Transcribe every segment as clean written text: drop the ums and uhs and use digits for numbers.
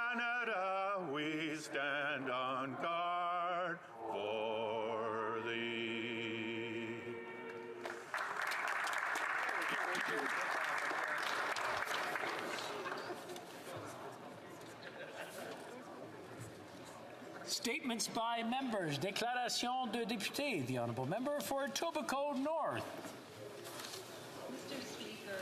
Canada, we stand on guard for thee. Statements by members. Déclaration de député. The Honourable Member for Etobicoke North. Mr. Speaker,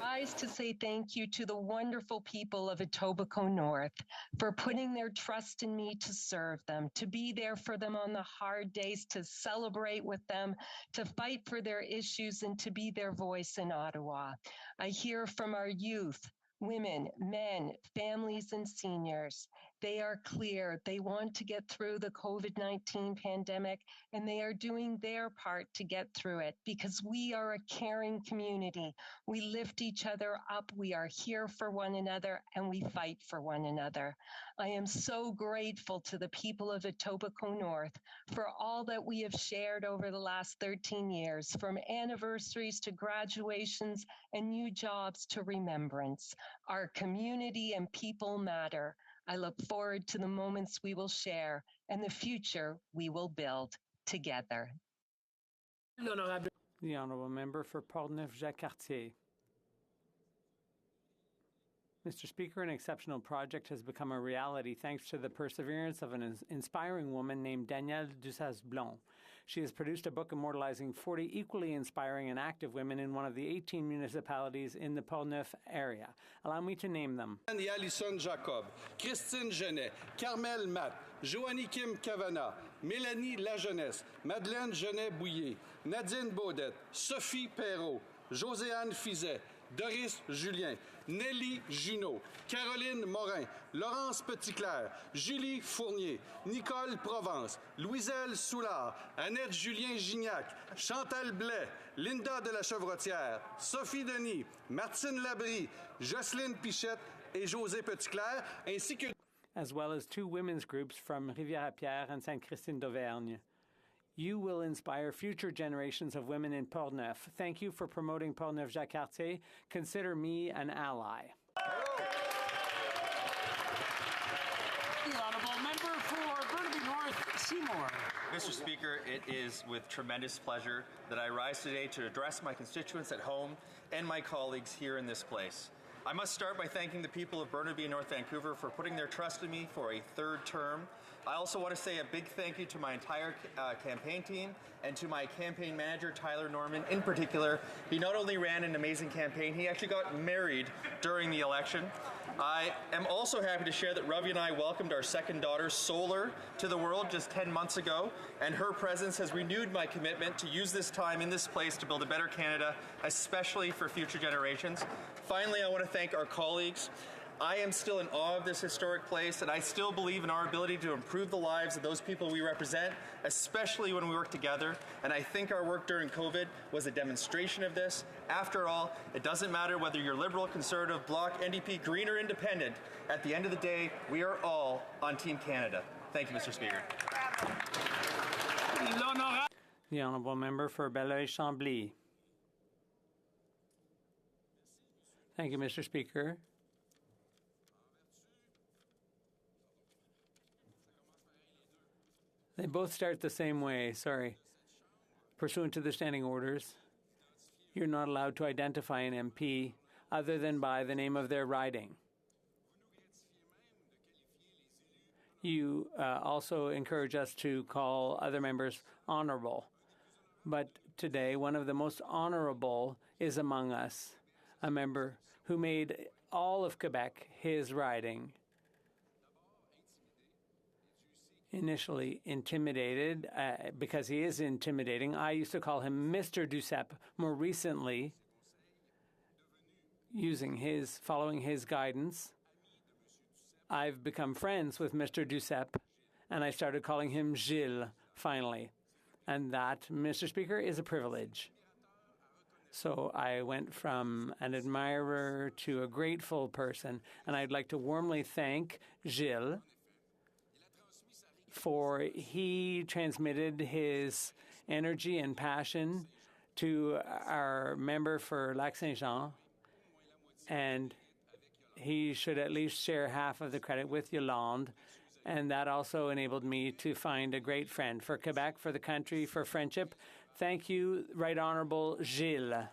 I rise to say thank you to the wonderful people of Etobicoke North for putting their trust in me to serve them, to be there for them on the hard days, to celebrate with them, to fight for their issues, and to be their voice in Ottawa. I hear from our youth, women, men, families, and seniors. They are clear. They want to get through the COVID-19 pandemic, and they are doing their part to get through it because we are a caring community. We lift each other up. We are here for one another, and we fight for one another. I am so grateful to the people of Etobicoke North for all that we have shared over the last 13 years, from anniversaries to graduations and new jobs to remembrance. Our community and people matter. I look forward to the moments we will share and the future we will build together. The Honourable Member for Portneuf-Jacques-Cartier. Mr. Speaker, an exceptional project has become a reality thanks to the perseverance of an inspiring woman named Danielle Dussas-Blond. She has produced a book immortalizing 40 equally inspiring and active women in one of the 18 municipalities in the Portneuf area. Allow me to name them. Alison Jacob, Christine Genet, Carmel Matt, Joanie Kim Cavana, Mélanie Lajeunesse, Madeleine Genet-Bouillet, Nadine Baudette, Sophie Perrault, Joséanne Fizet, Doris Julien, Nelly Junot, Caroline Morin, Laurence Petitclerc, Julie Fournier, Nicole Provence, Louiselle Soulard, Annette Julien-Gignac, Chantal Blais, Linda de la Chevrotière, Sophie Denis, Martine Labrie, Jocelyne Pichette et José Petitclerc, ainsi que... as well as two women's groups from Rivière-à-Pierre and Sainte-Christine d'Auvergne. You will inspire future generations of women in Portneuf. Thank you for promoting Portneuf-Jacques-Cartier. Consider me an ally. The Honourable Member for Burnaby North, Seymour. Mr. Speaker, it is with tremendous pleasure that I rise today to address my constituents at home and my colleagues here in this place. I must start by thanking the people of Burnaby and North Vancouver for putting their trust in me for a third term. I also want to say a big thank you to my entire campaign team and to my campaign manager, Tyler Norman, in particular. He not only ran an amazing campaign, he actually got married during the election. I am also happy to share that Ravi and I welcomed our second daughter, Solar, to the world just 10 months ago, and her presence has renewed my commitment to use this time in this place to build a better Canada, especially for future generations. Finally, I want to thank our colleagues. I am still in awe of this historic place, and I still believe in our ability to improve the lives of those people we represent, especially when we work together. And I think our work during COVID was a demonstration of this. After all, it doesn't matter whether you're Liberal, Conservative, Bloc, NDP, Green, or Independent. At the end of the day, we are all on Team Canada. Thank you, Mr. Speaker. The Honourable Member for Belleuil-Chambly. Thank you, Mr. Speaker. They both start the same way, sorry. Pursuant to the standing orders, you're not allowed to identify an MP other than by the name of their riding. You also encourage us to call other members honorable. But today, one of the most honorable is among us, a member who made all of Quebec his riding. Initially intimidated, because he is intimidating. I used to call him Mr. Duceppe. More recently, following his guidance, I've become friends with Mr. Duceppe, and I started calling him Gilles, finally. And that, Mr. Speaker, is a privilege. So I went from an admirer to a grateful person, and I'd like to warmly thank Gilles for he transmitted his energy and passion to our member for Lac-Saint-Jean, and he should at least share half of the credit with Yolande. And that also enabled me to find a great friend for Quebec, for the country, for friendship. Thank you, Right Honourable Gilles.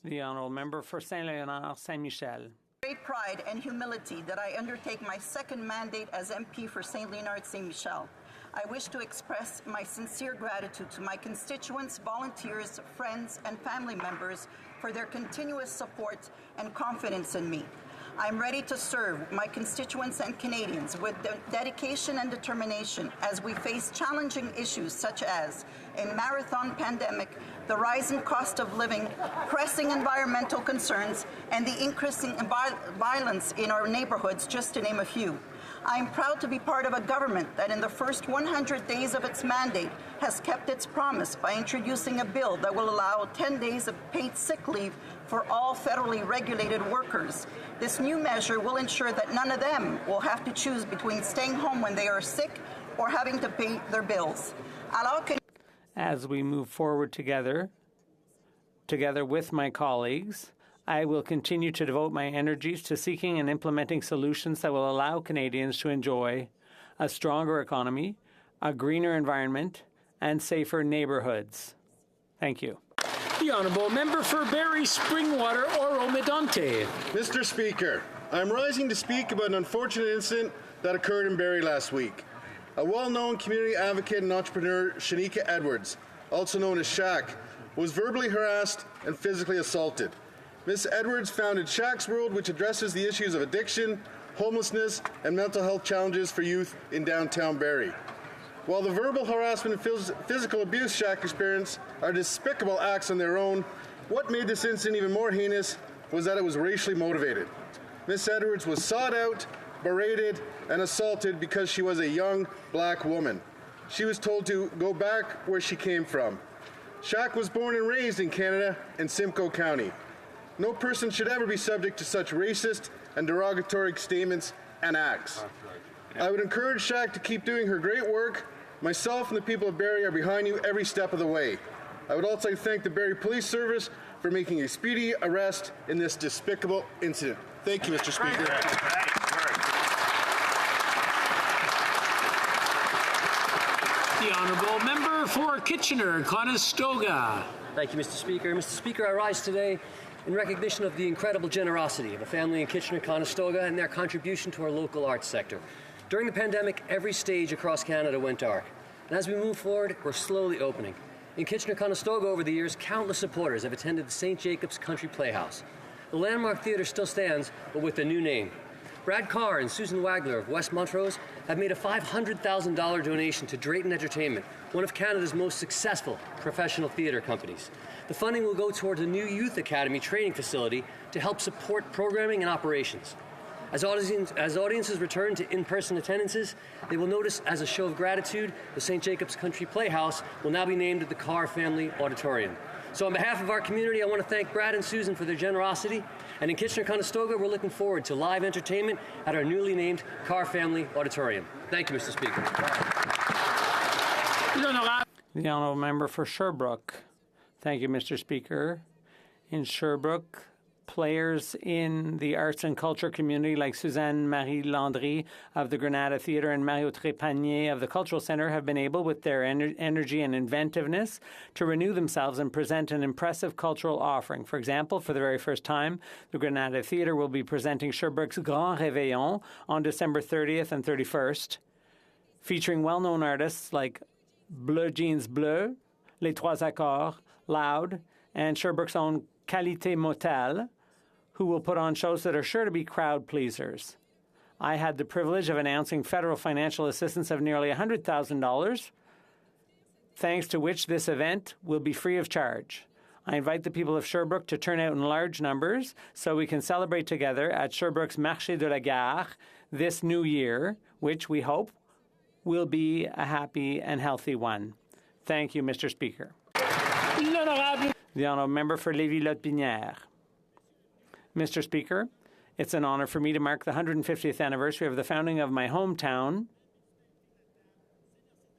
The Honourable Member for Saint-Léonard, Saint-Michel. Great pride and humility that I undertake my second mandate as MP for Saint-Léonard, Saint-Michel. I wish to express my sincere gratitude to my constituents, volunteers, friends, and family members for their continuous support and confidence in me. I'm ready to serve my constituents and Canadians with dedication and determination as we face challenging issues such as a marathon pandemic, the rising cost of living, pressing environmental concerns, and the increasing violence in our neighborhoods, just to name a few. I am proud to be part of a government that in the first 100 days of its mandate has kept its promise by introducing a bill that will allow 10 days of paid sick leave for all federally regulated workers. This new measure will ensure that none of them will have to choose between staying home when they are sick or having to pay their bills. As we move forward together with my colleagues, I will continue to devote my energies to seeking and implementing solutions that will allow Canadians to enjoy a stronger economy, a greener environment, and safer neighborhoods. Thank you. The Honourable Member for Barrie Springwater Oro-Medonte. Mr. Speaker, I'm rising to speak about an unfortunate incident that occurred in Barrie last week. A well-known community advocate and entrepreneur, Shanika Edwards, also known as Shaq, was verbally harassed and physically assaulted. Ms. Edwards founded Shaq's World, which addresses the issues of addiction, homelessness, and mental health challenges for youth in downtown Barrie. While the verbal harassment and physical abuse Shaq experienced are despicable acts on their own, what made this incident even more heinous was that it was racially motivated. Ms. Edwards was sought out, berated, and assaulted because she was a young black woman. She was told to go back where she came from. Shaq was born and raised in Canada in Simcoe County. No person should ever be subject to such racist and derogatory statements and acts. I would encourage Shaq to keep doing her great work. Myself and the people of Barrie are behind you every step of the way. I would also thank the Barrie Police Service for making a speedy arrest in this despicable incident. Thank you, Mr. Speaker. The Honourable Member for Kitchener-Conestoga. Thank you, Mr. Speaker. Mr. Speaker, I rise today in recognition of the incredible generosity of a family in Kitchener-Conestoga and their contribution to our local arts sector. During the pandemic, every stage across Canada went dark. And as we move forward, we're slowly opening. In Kitchener-Conestoga over the years, countless supporters have attended the St. Jacob's Country Playhouse. The landmark theatre still stands, but with a new name. Brad Carr and Susan Wagler of West Montrose have made a $500,000 donation to Drayton Entertainment, one of Canada's most successful professional theatre companies. The funding will go towards a new Youth Academy training facility to help support programming and operations. As audiences return to in-person attendances, they will notice as a show of gratitude, the St. Jacob's Country Playhouse will now be named the Carr Family Auditorium. So on behalf of our community, I want to thank Brad and Susan for their generosity. And in Kitchener-Conestoga, we're looking forward to live entertainment at our newly named Carr Family Auditorium. Thank you, Mr. Speaker. The Honourable Member for Sherbrooke. Thank you, Mr. Speaker. In Sherbrooke, players in the arts and culture community like Suzanne Marie Landry of the Granada Theatre and Mario Trépanier of the Cultural Centre have been able, with their energy and inventiveness, to renew themselves and present an impressive cultural offering. For example, for the very first time, the Granada Theatre will be presenting Sherbrooke's Grand Réveillon on December 30th and 31st, featuring well-known artists like Bleu Jeans Bleu, Les Trois Accords, Loud, and Sherbrooke's own Qualité Motel, who will put on shows that are sure to be crowd pleasers. I had the privilege of announcing federal financial assistance of nearly $100,000, thanks to which this event will be free of charge. I invite the people of Sherbrooke to turn out in large numbers so we can celebrate together at Sherbrooke's Marché de la Gare this new year, which we hope will be a happy and healthy one. Thank you, Mr. Speaker. The honourable member for Lévis-Lotbinière. Mr. Speaker, it's an honour for me to mark the 150th anniversary of the founding of my hometown,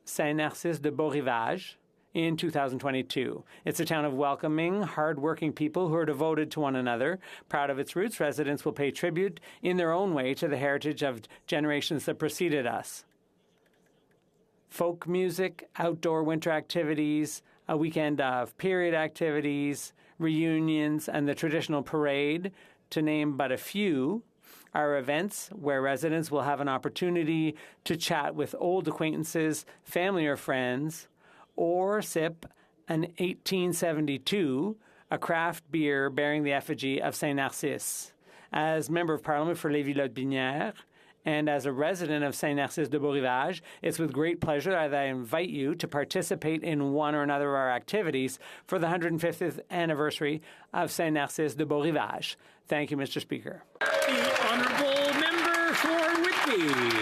Saint-Narcisse-de-Beau-Rivage, in 2022. It's a town of welcoming, hard-working people who are devoted to one another. Proud of its roots, residents will pay tribute in their own way to the heritage of generations that preceded us. Folk music, outdoor winter activities, a weekend of period activities, reunions, and the traditional parade, to name but a few, are events where residents will have an opportunity to chat with old acquaintances, family or friends, or sip an 1872, a craft beer bearing the effigy of Saint Narcisse. As Member of Parliament for Lévis-Lotbinière, and as a resident of Saint-Narcisse-de-Beau-Rivage, it's with great pleasure that I invite you to participate in one or another of our activities for the 150th anniversary of Saint-Narcisse-de-Beau-Rivage. Thank you, Mr. Speaker. The honourable member for Whitby.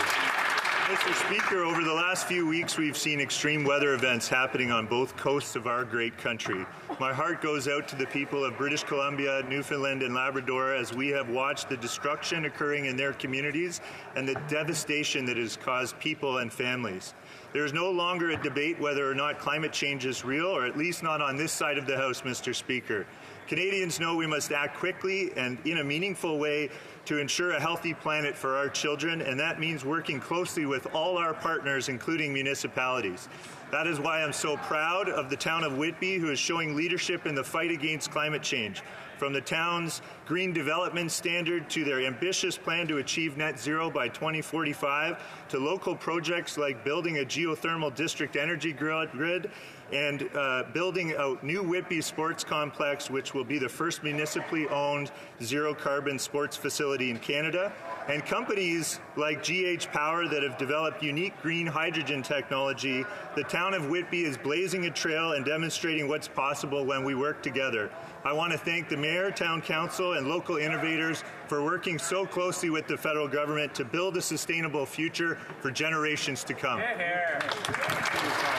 Mr. Speaker, over the last few weeks, we've seen extreme weather events happening on both coasts of our great country. My heart goes out to the people of British Columbia, Newfoundland, and Labrador as we have watched the destruction occurring in their communities and the devastation that has caused people and families. There is no longer a debate whether or not climate change is real, or at least not on this side of the House, Mr. Speaker. Canadians know we must act quickly and in a meaningful way to ensure a healthy planet for our children, and that means working closely with all our partners, including municipalities. That is why I'm so proud of the town of Whitby, who is showing leadership in the fight against climate change. From the town's green development standard to their ambitious plan to achieve net zero by 2045, to local projects like building a geothermal district energy grid and building a new Whitby sports complex, which will be the first municipally owned zero-carbon sports facility in Canada, and companies like GH Power that have developed unique green hydrogen technology. The town of Whitby is blazing a trail and demonstrating what's possible when we work together. I want to thank the Mayor, Town Council, and local innovators for working so closely with the federal government to build a sustainable future for generations to come.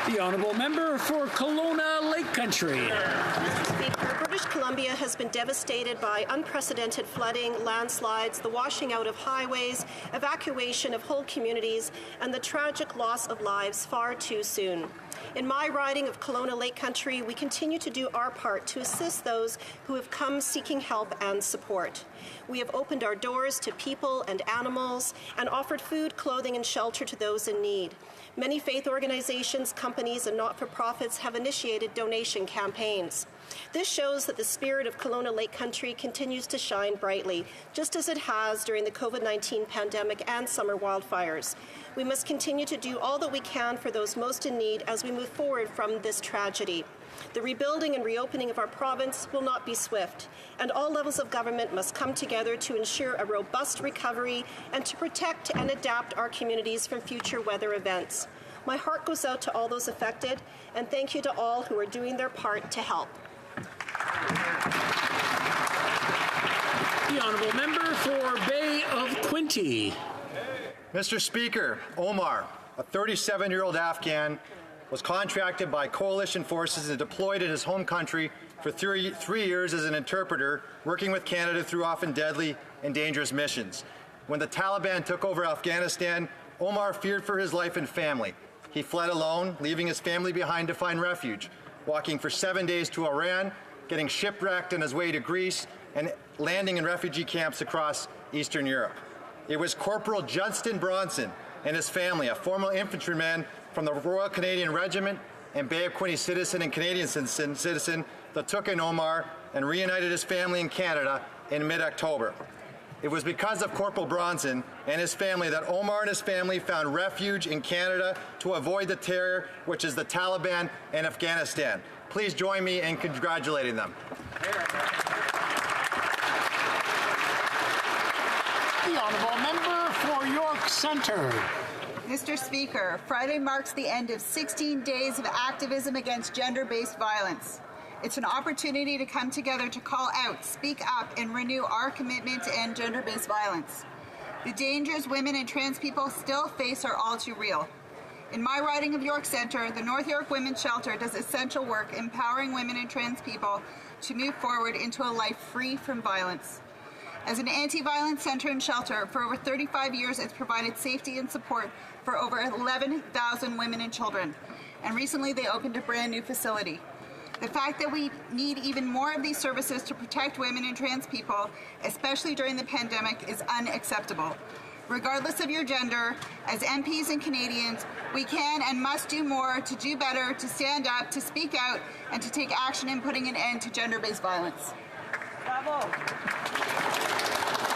The honourable member for Kelowna Lake Country. Mr. Speaker, British Columbia has been devastated by unprecedented flooding, landslides, the washing out of highways, evacuation of whole communities, and the tragic loss of lives far too soon. In my riding of Kelowna Lake Country, we continue to do our part to assist those who have come seeking help and support. We have opened our doors to people and animals and offered food, clothing, and shelter to those in need. Many faith organizations, companies, and not-for-profits have initiated donation campaigns. This shows that the spirit of Kelowna Lake Country continues to shine brightly, just as it has during the COVID-19 pandemic and summer wildfires. We must continue to do all that we can for those most in need as we move forward from this tragedy. The rebuilding and reopening of our province will not be swift, and all levels of government must come together to ensure a robust recovery and to protect and adapt our communities from future weather events. My heart goes out to all those affected, and thank you to all who are doing their part to help. The honourable member for Bay of Quinte. Mr. Speaker, Omar, a 37-year-old Afghan, was contracted by coalition forces and deployed in his home country for 3 years as an interpreter, working with Canada through often deadly and dangerous missions. When the Taliban took over Afghanistan, Omar feared for his life and family. He fled alone, leaving his family behind to find refuge, walking for 7 days to Iran, getting shipwrecked on his way to Greece, and landing in refugee camps across Eastern Europe. It was Corporal Justin Bronson and his family, a former infantryman from the Royal Canadian Regiment and Bay of Quinte citizen and Canadian citizen, that took in Omar and reunited his family in Canada in mid-October. It was because of Corporal Bronson and his family that Omar and his family found refuge in Canada to avoid the terror, which is the Taliban and Afghanistan. Please join me in congratulating them. The honourable member for York Centre. Mr. Speaker, Friday marks the end of 16 days of activism against gender-based violence. It's an opportunity to come together to call out, speak up, and renew our commitment to end gender-based violence. The dangers women and trans people still face are all too real. In my riding of York Centre, the North York Women's Shelter does essential work empowering women and trans people to move forward into a life free from violence. As an anti-violence centre and shelter, for over 35 years it's provided safety and support for over 11,000 women and children. And recently they opened a brand new facility. The fact that we need even more of these services to protect women and trans people, especially during the pandemic, is unacceptable. Regardless of your gender, as MPs and Canadians, we can and must do more to do better, to stand up, to speak out, and to take action in putting an end to gender-based violence. Bravo.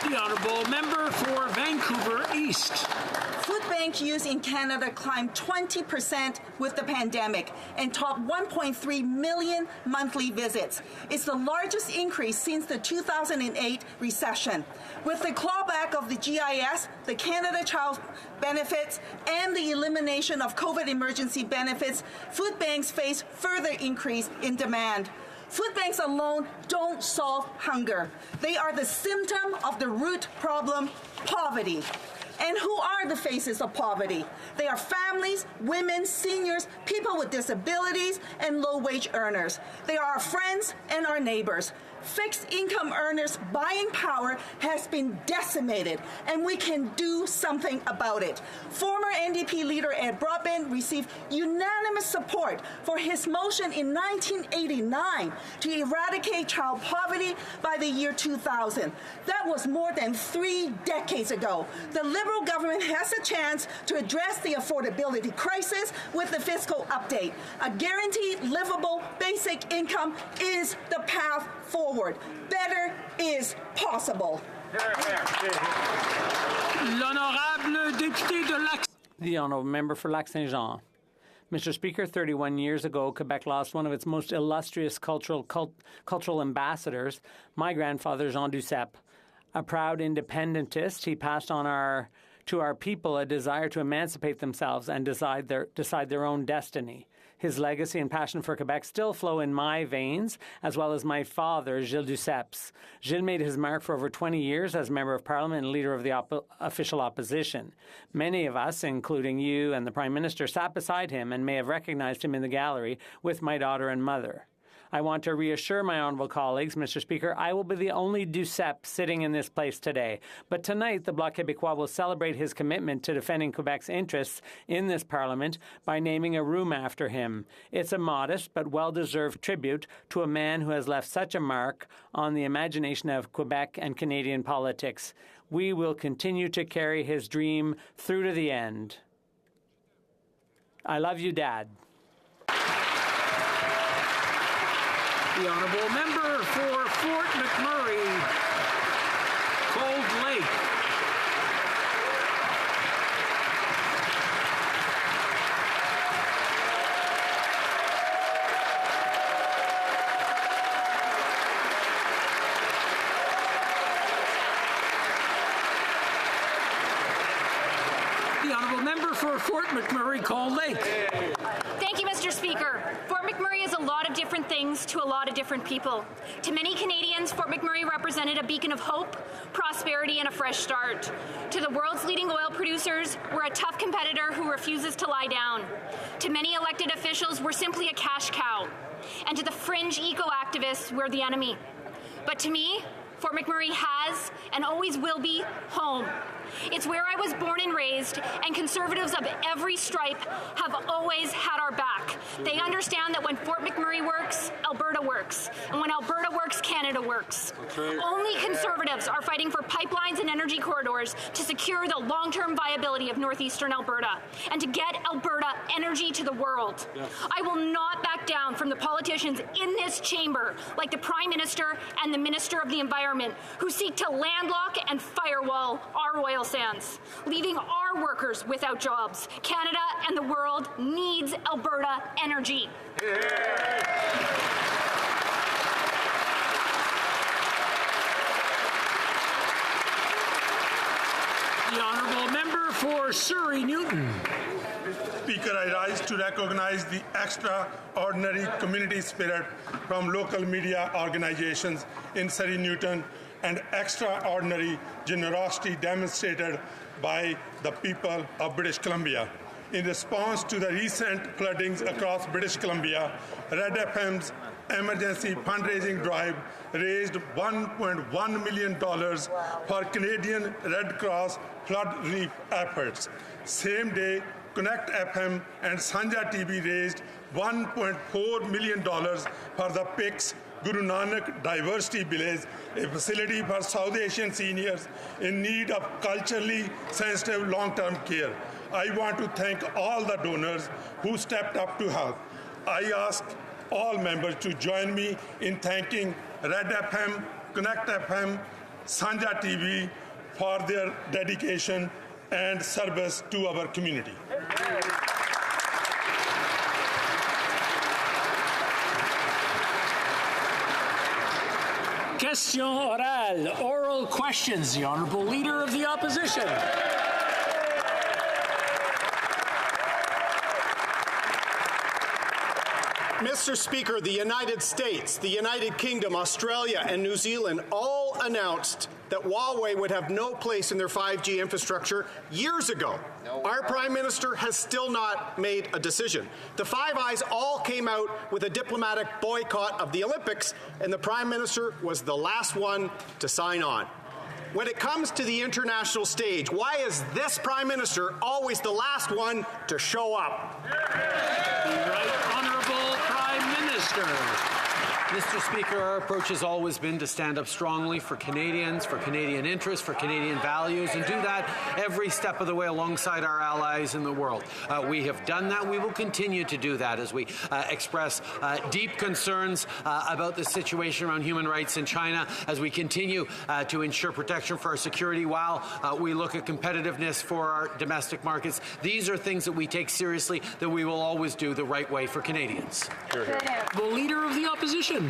The Honourable Member for Vancouver East. Food bank use in Canada climbed 20% with the pandemic and topped 1.3 million monthly visits. It's the largest increase since the 2008 recession. With the clawback of the GIS, the Canada Child Benefits, and the elimination of COVID emergency benefits, food banks face further increase in demand. Food banks alone don't solve hunger. They are the symptom of the root problem, poverty. And who are the faces of poverty? They are families, women, seniors, people with disabilities, and low-wage earners. They are our friends and our neighbors. Fixed income earners' buying power has been decimated, and we can do something about it. Former NDP leader Ed Broadbent received unanimous support for his motion in 1989 to eradicate child poverty by the year 2000. That was more than 3 decades ago. The Liberal government has a chance to address the affordability crisis with the fiscal update. A guaranteed livable basic income is the path forward. Better is possible. L'honorable député de Lac. The Honourable Member for Lac-Saint-Jean. Mr. Speaker, 31 years ago, Quebec lost one of its most illustrious cultural ambassadors, my grandfather, Jean Duceppe. A proud independentist, he passed on to our people a desire to emancipate themselves and decide their own destiny. His legacy and passion for Quebec still flow in my veins, as well as my father, Gilles Duceppe's. Gilles made his mark for over 20 years as Member of Parliament and leader of the official opposition. Many of us, including you and the Prime Minister, sat beside him and may have recognized him in the gallery with my daughter and mother. I want to reassure my honourable colleagues, Mr. Speaker, I will be the only Duceppe sitting in this place today. But tonight, the Bloc Québécois will celebrate his commitment to defending Quebec's interests in this Parliament by naming a room after him. It's a modest but well-deserved tribute to a man who has left such a mark on the imagination of Quebec and Canadian politics. We will continue to carry his dream through to the end. I love you, Dad. The Honourable Member for Fort McMurray, Cold Lake. The Honourable Member for Fort McMurray, Cold Lake. Thank you, Mr. Speaker. Fort McMurray is a lot of different things to a lot of different people. To many Canadians, Fort McMurray represented a beacon of hope, prosperity, and a fresh start. To the world's leading oil producers, we're a tough competitor who refuses to lie down. To many elected officials, we're simply a cash cow. And to the fringe eco-activists, we're the enemy. But to me, Fort McMurray has and always will be home. It's where I was born and raised, and Conservatives of every stripe have always had our back. They understand that when Fort McMurray works, Alberta works. And when Alberta works, Canada works. Only Conservatives are fighting for pipelines and energy corridors to secure the long-term viability of northeastern Alberta and to get Alberta energy to the world. Yes. I will not back down from the politicians in this chamber, like the Prime Minister and the Minister of the Environment, who seek to landlock and firewall our oil sands, leaving our workers without jobs. Canada and the world needs Alberta energy. Yeah. The Honourable Member for Surrey Newton. Speaker, I rise to recognize the extraordinary community spirit from local media organizations in Surrey Newton and extraordinary generosity demonstrated by the people of British Columbia. In response to the recent floodings across British Columbia, Red FM's emergency fundraising drive raised $1.1 million for Canadian Red Cross flood relief efforts. Same day, Connect FM and Sanja TV raised $1.4 million for the PICS Guru Nanak Diversity Village, a facility for South Asian seniors in need of culturally sensitive long-term care. I want to thank all the donors who stepped up to help. I ask all members to join me in thanking Red FM, Connect FM, Sanja TV for their dedication and service to our community. Question orale, oral questions. The Honourable Leader of the Opposition. Mr. Speaker, the United States, the United Kingdom, Australia, and New Zealand all announced that Huawei would have no place in their 5G infrastructure years ago. Our Prime Minister has still not made a decision. The Five Eyes all came out with a diplomatic boycott of the Olympics, and the Prime Minister was the last one to sign on. When it comes to the international stage, why is this Prime Minister always the last one to show up? The Right Honourable Prime Minister. Mr. Speaker, our approach has always been to stand up strongly for Canadians, for Canadian interests, for Canadian values, and do that every step of the way alongside our allies in the world. We have done that. We will continue to do that as we express deep concerns about the situation around human rights in China, as we continue to ensure protection for our security while we look at competitiveness for our domestic markets. These are things that we take seriously, that we will always do the right way for Canadians. The Leader of the Opposition.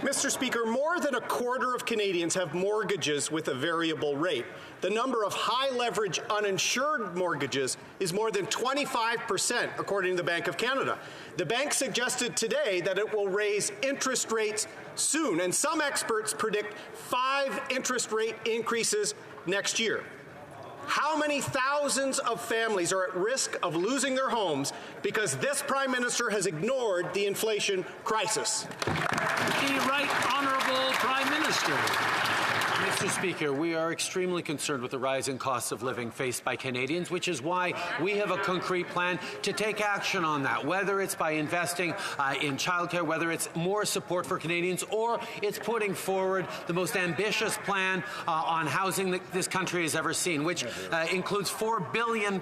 Mr. Speaker, more than a quarter of Canadians have mortgages with a variable rate. The number of high-leverage uninsured mortgages is more than 25%, according to the Bank of Canada. The bank suggested today that it will raise interest rates soon, and some experts predict 5 interest rate increases next year. How many thousands of families are at risk of losing their homes because this Prime Minister has ignored the inflation crisis? The Right Honourable Prime Minister. Mr. Speaker, we are extremely concerned with the rising costs of living faced by Canadians, which is why we have a concrete plan to take action on that, whether it's by investing in childcare, whether it's more support for Canadians, or it's putting forward the most ambitious plan on housing that this country has ever seen, which includes $4 billion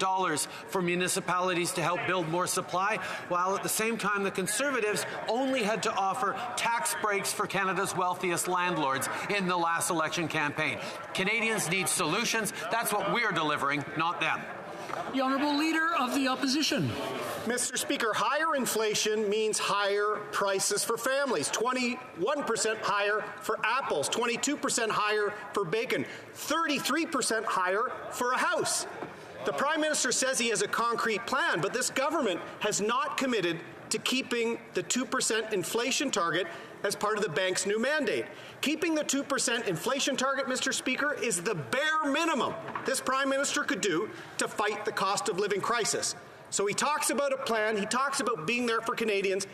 for municipalities to help build more supply, while at the same time the Conservatives only had to offer tax breaks for Canada's wealthiest landlords in the last election campaign. Canadians need solutions. That's what we're delivering, not them. The Honourable Leader of the Opposition. Mr. Speaker, higher inflation means higher prices for families. 21% higher for apples, 22% higher for bacon, 33% higher for a house. The Prime Minister says he has a concrete plan, but this government has not committed to keeping the 2% inflation target as part of the bank's new mandate. Keeping the 2% inflation target, Mr. Speaker, is the bare minimum this Prime Minister could do to fight the cost of living crisis. So he talks about a plan, he talks about being there for Canadians.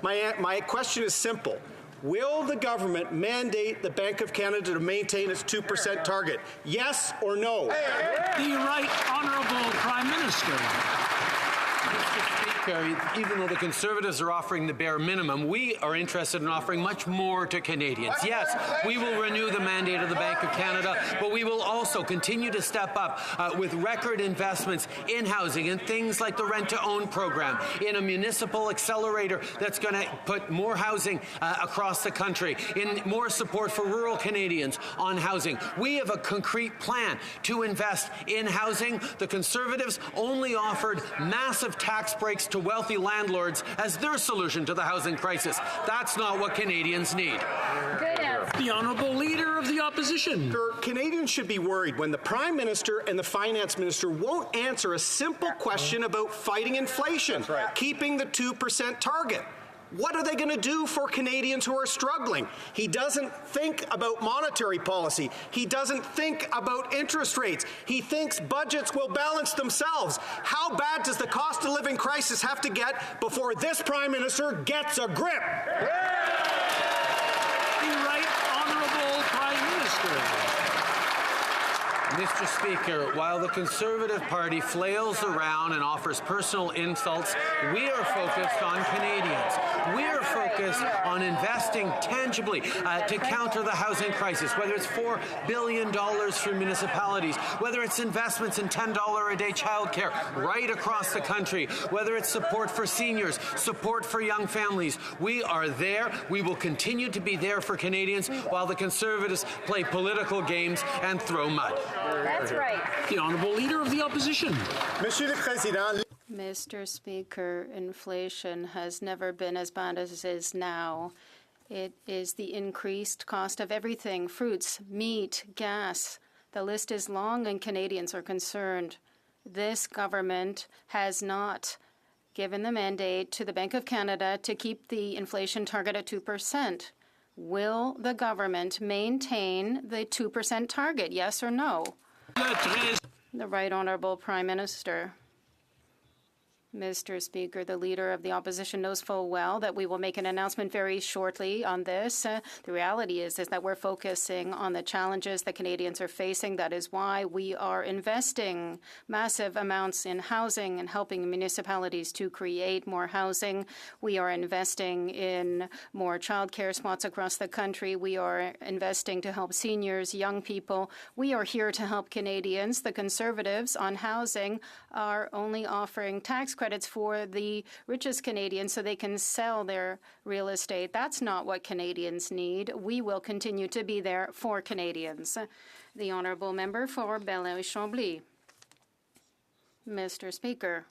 My question is simple. Will the government mandate the Bank of Canada to maintain its 2% target? Yes or no? The Right Honourable Prime Minister. Mr. Speaker, even though the Conservatives are offering the bare minimum, we are interested in offering much more to Canadians. Yes, we will renew the mandate of the Bank of Canada, but we will also continue to step up with record investments in housing and things like the rent-to-own program, in a municipal accelerator that's going to put more housing across the country, in more support for rural Canadians on housing. We have a concrete plan to invest in housing. The Conservatives only offered massive tax breaks to wealthy landlords as their solution to the housing crisis. That's not what Canadians need. The Honourable Leader of the Opposition. Canadians should be worried when the Prime Minister and the Finance Minister won't answer a simple question about fighting inflation, keeping the 2% target. What are they going to do for Canadians who are struggling? He doesn't think about monetary policy. He doesn't think about interest rates. He thinks budgets will balance themselves. How bad does the cost of living crisis have to get before this Prime Minister gets a grip? The Right Honourable Prime Minister. Mr. Speaker, while the Conservative Party flails around and offers personal insults, we are focused on Canadians. We are focused on investing tangibly to counter the housing crisis, whether it's $4 billion for municipalities, whether it's investments in $10 a day childcare right across the country, whether it's support for seniors, support for young families. We are there. We will continue to be there for Canadians while the Conservatives play political games and throw mud. That's right. The Honourable Leader of the Opposition. Monsieur le Président. Mr. Speaker, inflation has never been as bad as it is now. It is the increased cost of everything, fruits, meat, gas. The list is long and Canadians are concerned. This government has not given the mandate to the Bank of Canada to keep the inflation target at 2%. Will the government maintain the 2% target, yes or no? The Right Honourable Prime Minister. Mr. Speaker, the Leader of the Opposition knows full well that we will make an announcement very shortly on this. The reality is that we're focusing on the challenges that Canadians are facing. That is why we are investing massive amounts in housing and helping municipalities to create more housing. We are investing in more childcare spots across the country. We are investing to help seniors, young people. We are here to help Canadians. The Conservatives on housing are only offering tax credits for the richest Canadians so they can sell their real estate. That's not what Canadians need. We will continue to be there for Canadians. The Honourable Member for Bel-Air-Chambly. Mr. Speaker,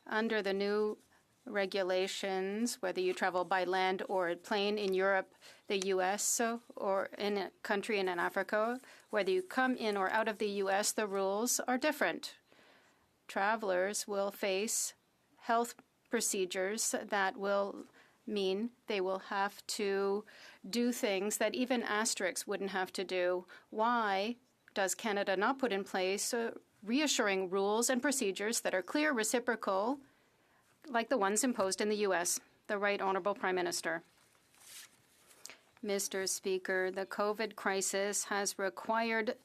under the new regulations, whether you travel by land or plane in Europe, the U.S., or in a country in Africa, whether you come in or out of the U.S., the rules are different. Travelers will face health procedures that will mean they will have to do things that even asterisks wouldn't have to do. Why does Canada not put in place reassuring rules and procedures that are clear, reciprocal, like the ones imposed in the U.S.? The Right Honourable Prime Minister. Mr. Speaker, the COVID crisis has required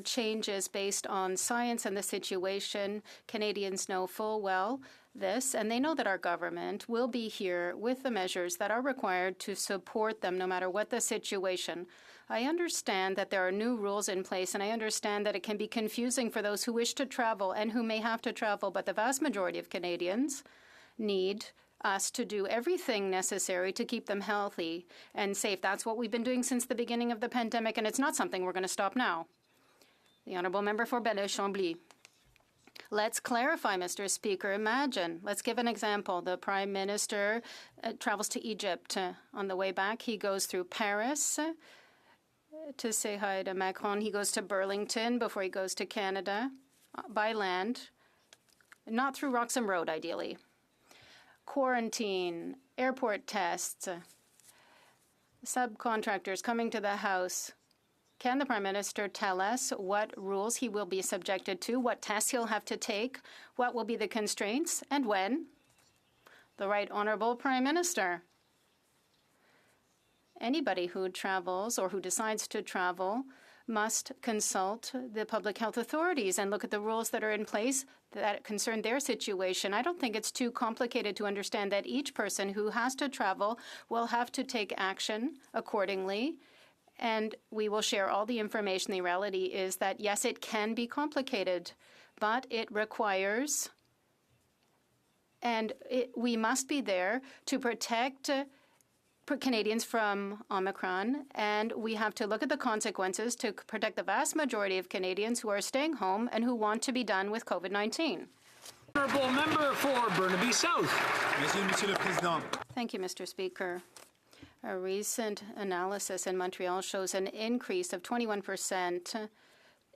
changes based on science and the situation. Canadians know full well this, and they know that our government will be here with the measures that are required to support them no matter what the situation. I understand that there are new rules in place, and I understand that it can be confusing for those who wish to travel and who may have to travel, but the vast majority of Canadians need us to do everything necessary to keep them healthy and safe. That's what we've been doing since the beginning of the pandemic, and it's not something we're going to stop now. The Honourable Member for Bel-Air-Chambly. Let's clarify, Mr. Speaker. Imagine, let's give an example. The Prime Minister travels to Egypt. On the way back, he goes through Paris to say hi to Macron. He goes to Burlington before he goes to Canada by land, not through Roxham Road, ideally. Quarantine, airport tests, subcontractors coming to the House. Can the Prime Minister tell us what rules he will be subjected to, what tests he'll have to take, what will be the constraints, and when? The Right Honourable Prime Minister. Anybody who travels or who decides to travel must consult the public health authorities and look at the rules that are in place that concern their situation. I don't think it's too complicated to understand that each person who has to travel will have to take action accordingly, and we will share all the information. The reality is that, yes, it can be complicated, but it requires, and we must be there to protect Canadians from Omicron, and we have to look at the consequences to protect the vast majority of Canadians who are staying home and who want to be done with COVID-19. Honourable Member for Burnaby South. Monsieur le Président. Thank you, Mr. Speaker. A recent analysis in Montreal shows an increase of 21%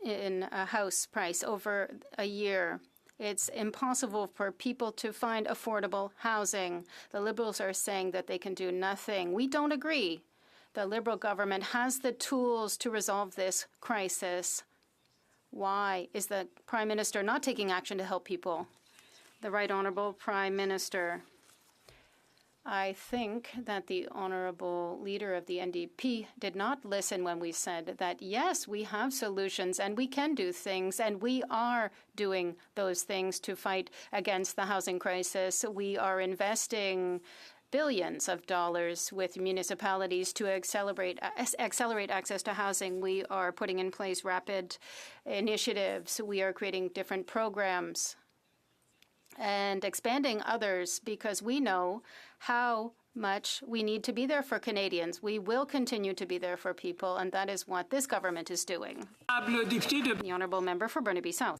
in a house price over a year. It's impossible for people to find affordable housing. The Liberals are saying that they can do nothing. We don't agree. The Liberal government has the tools to resolve this crisis. Why is the Prime Minister not taking action to help people? The Right Honourable Prime Minister. I think that the Honourable Leader of the NDP did not listen when we said that, yes, we have solutions and we can do things, and we are doing those things to fight against the housing crisis. We are investing billions of dollars with municipalities to accelerate access to housing. We are putting in place rapid initiatives. We are creating different programs and expanding others because we know how much we need to be there for Canadians. We will continue to be there for people, and that is what this government is doing. The Honourable Member for Burnaby South.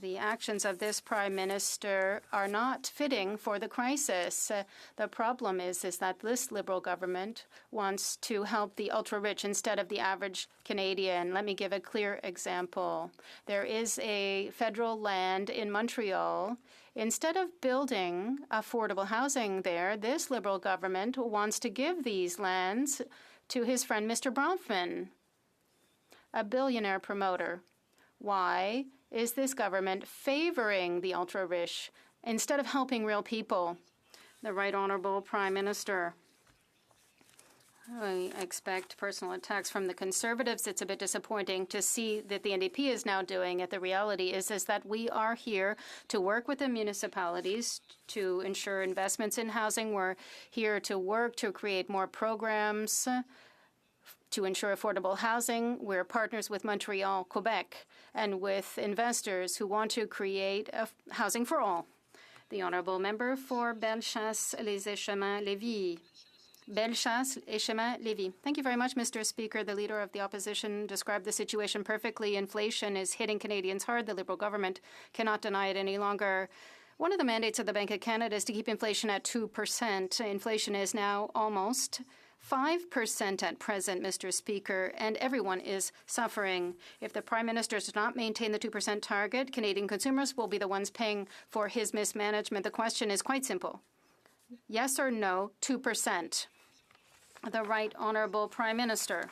The actions of this Prime Minister are not fitting for the crisis. The problem is that this Liberal government wants to help the ultra-rich instead of the average Canadian. Let me give a clear example. There is a federal land in Montreal. Instead of building affordable housing there, this Liberal government wants to give these lands to his friend Mr. Bronfman, a billionaire promoter. Why is this government favoring the ultra-rich instead of helping real people? The Right Honourable Prime Minister. I expect personal attacks from the Conservatives. It's a bit disappointing to see that the NDP is now doing it. The reality is that we are here to work with the municipalities to ensure investments in housing. We're here to work to create more programs to ensure affordable housing. We're partners with Montreal, Quebec, and with investors who want to create housing for all. The Honourable Member for Bellechasse-les-Échemins-Lévis. Bellechasse-les-Échemins-Lévis. Thank you very much, Mr. Speaker. The Leader of the Opposition described the situation perfectly. Inflation is hitting Canadians hard. The Liberal government cannot deny it any longer. One of the mandates of the Bank of Canada is to keep inflation at 2%. Inflation is now almost 5% at present, Mr. Speaker, and everyone is suffering. If the Prime Minister does not maintain the 2% target, Canadian consumers will be the ones paying for his mismanagement. The question is quite simple. Yes or no, 2%? The Right Honourable Prime Minister.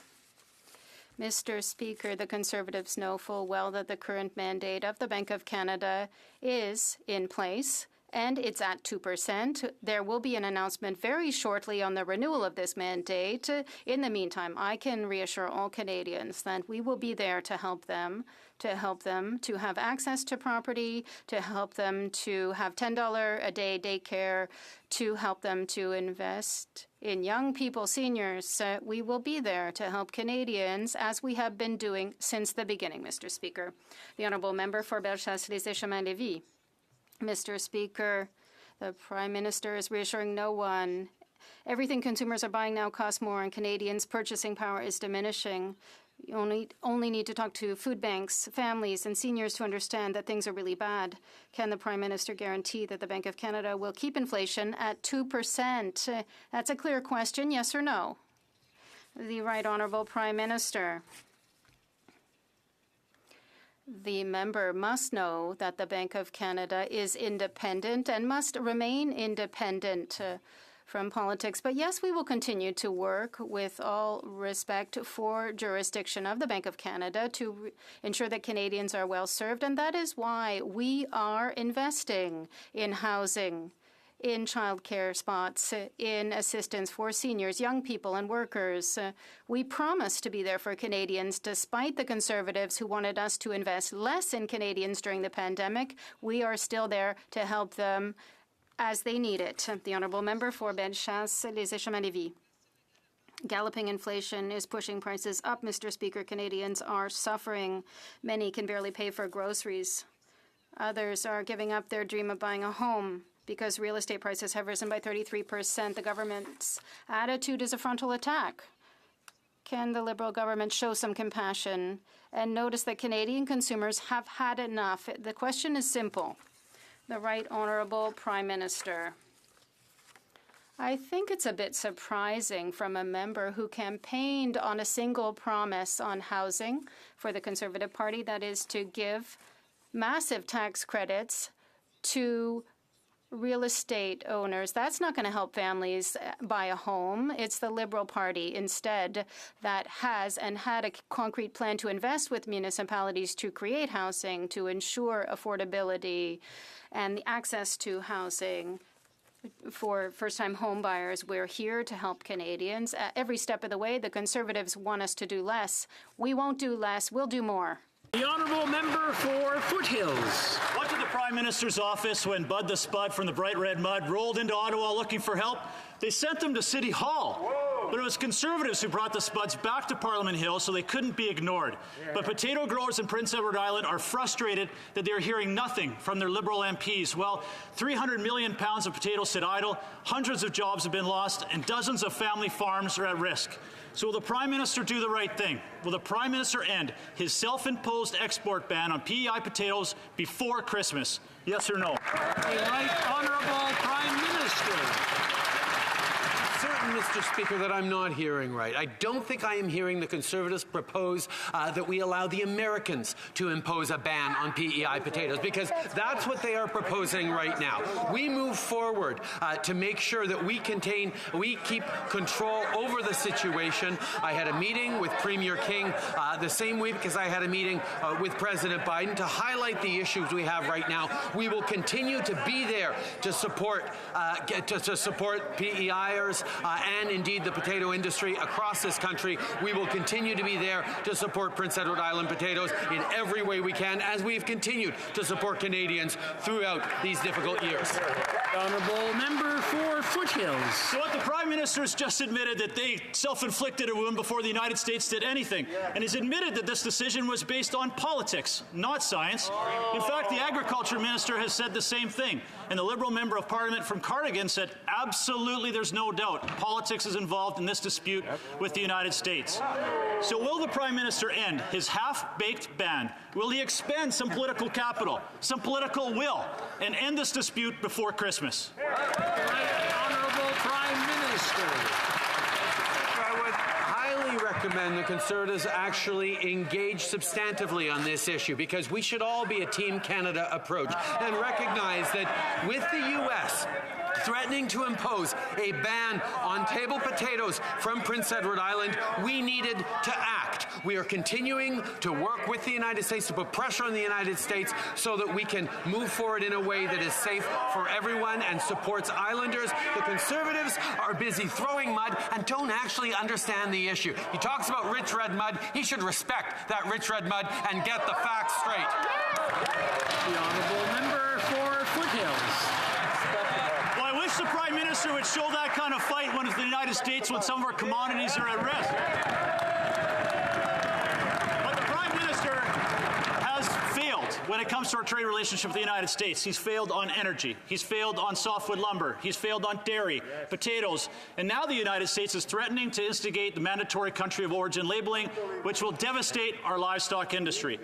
Mr. Speaker, the Conservatives know full well that the current mandate of the Bank of Canada is in place, and it's at 2%. There will be an announcement very shortly on the renewal of this mandate. In the meantime, I can reassure all Canadians that we will be there to help them to have access to property, to help them to have $10 a day daycare, to help them to invest in young people, seniors. We will be there to help Canadians, as we have been doing since the beginning, Mr. Speaker. The Honourable Member for Bellechasse-les-Échemins-Lévis. Mr. Speaker, the Prime Minister is reassuring no one. Everything consumers are buying now costs more, and Canadians' purchasing power is diminishing. You only need to talk to food banks, families, and seniors to understand that things are really bad. Can the Prime Minister guarantee that the Bank of Canada will keep inflation at 2%? That's a clear question, yes or no? The Right Honourable Prime Minister. The member must know that the Bank of Canada is independent and must remain independent from politics. But yes, we will continue to work with all respect for jurisdiction of the Bank of Canada to ensure that Canadians are well served. And that is why we are investing in housing, in childcare spots, in assistance for seniors, young people, and workers. We promise to be there for Canadians, despite the Conservatives who wanted us to invest less in Canadians during the pandemic. We are still there to help them as they need it. The Honourable Member for Bellechasse-les-Échemins-Lévis. Galloping inflation is pushing prices up, Mr. Speaker. Canadians are suffering. Many can barely pay for groceries. Others are giving up their dream of buying a home because real estate prices have risen by 33%. The government's attitude is a frontal attack. Can the Liberal government show some compassion and notice that Canadian consumers have had enough? The question is simple. The Right Honourable Prime Minister. I think it's a bit surprising from a member who campaigned on a single promise on housing for the Conservative Party, that is to give massive tax credits to real estate owners. That's not going to help families buy a home. It's the Liberal Party instead that has and had a concrete plan to invest with municipalities to create housing, to ensure affordability and the access to housing for first-time home buyers. We're here to help Canadians. Every step of the way, the Conservatives want us to do less. We won't do less. We'll do more. The honourable member for Foothills. What did the Prime Minister's office when Bud the Spud from the Bright Red Mud rolled into Ottawa looking for help? They sent them to City Hall. Whoa. But it was Conservatives who brought the Spuds back to Parliament Hill so they couldn't be ignored. Yeah. But potato growers in Prince Edward Island are frustrated that they're hearing nothing from their Liberal MPs. Well, 300 million pounds of potatoes sit idle, hundreds of jobs have been lost, and dozens of family farms are at risk. So will the Prime Minister do the right thing? Will the Prime Minister end his self-imposed export ban on PEI potatoes before Christmas? Yes or no? The Right Honourable Prime Minister. Certain, Mr. Speaker, that I'm not hearing right. I don't think I am hearing the Conservatives propose that we allow the Americans to impose a ban on PEI potatoes, because that's what they are proposing right now. We move forward to make sure that we keep control over the situation. I had a meeting with Premier King the same week as I had a meeting with President Biden to highlight the issues we have right now. We will continue to be there to support PEIers and indeed the potato industry across this country. We will continue to be there to support Prince Edward Island potatoes in every way we can, as we've continued to support Canadians throughout these difficult years. Honourable member for Foothills. So what the Prime Minister has just admitted that they self-inflicted a wound before the United States did anything. And he's admitted that this decision was based on politics, not science. In fact, the Agriculture Minister has said the same thing. And the Liberal Member of Parliament from Cardigan said, absolutely, there's no doubt politics is involved in this dispute with the United States. So will the Prime Minister end his half-baked ban? Will he expend some political capital, some political will, and end this dispute before Christmas? Right Honourable Prime Minister. I would highly recommend the Conservatives actually engage substantively on this issue, because we should all be a Team Canada approach and recognize that with the U.S. threatening to impose a ban on table potatoes from Prince Edward Island, we needed to act. We are continuing to work with the United States to put pressure on the United States so that we can move forward in a way that is safe for everyone and supports islanders. The Conservatives are busy throwing mud and don't actually understand the issue. He talks about rich red mud. He should respect that rich red mud and get the facts straight. The honourable member for Foothills. The Prime Minister would show that kind of fight when it's the United States, when some of our commodities are at risk. But the Prime Minister has failed when it comes to our trade relationship with the United States. He's failed on energy. He's failed on softwood lumber. He's failed on dairy, potatoes. And now the United States is threatening to instigate the mandatory country of origin labeling, which will devastate our livestock industry.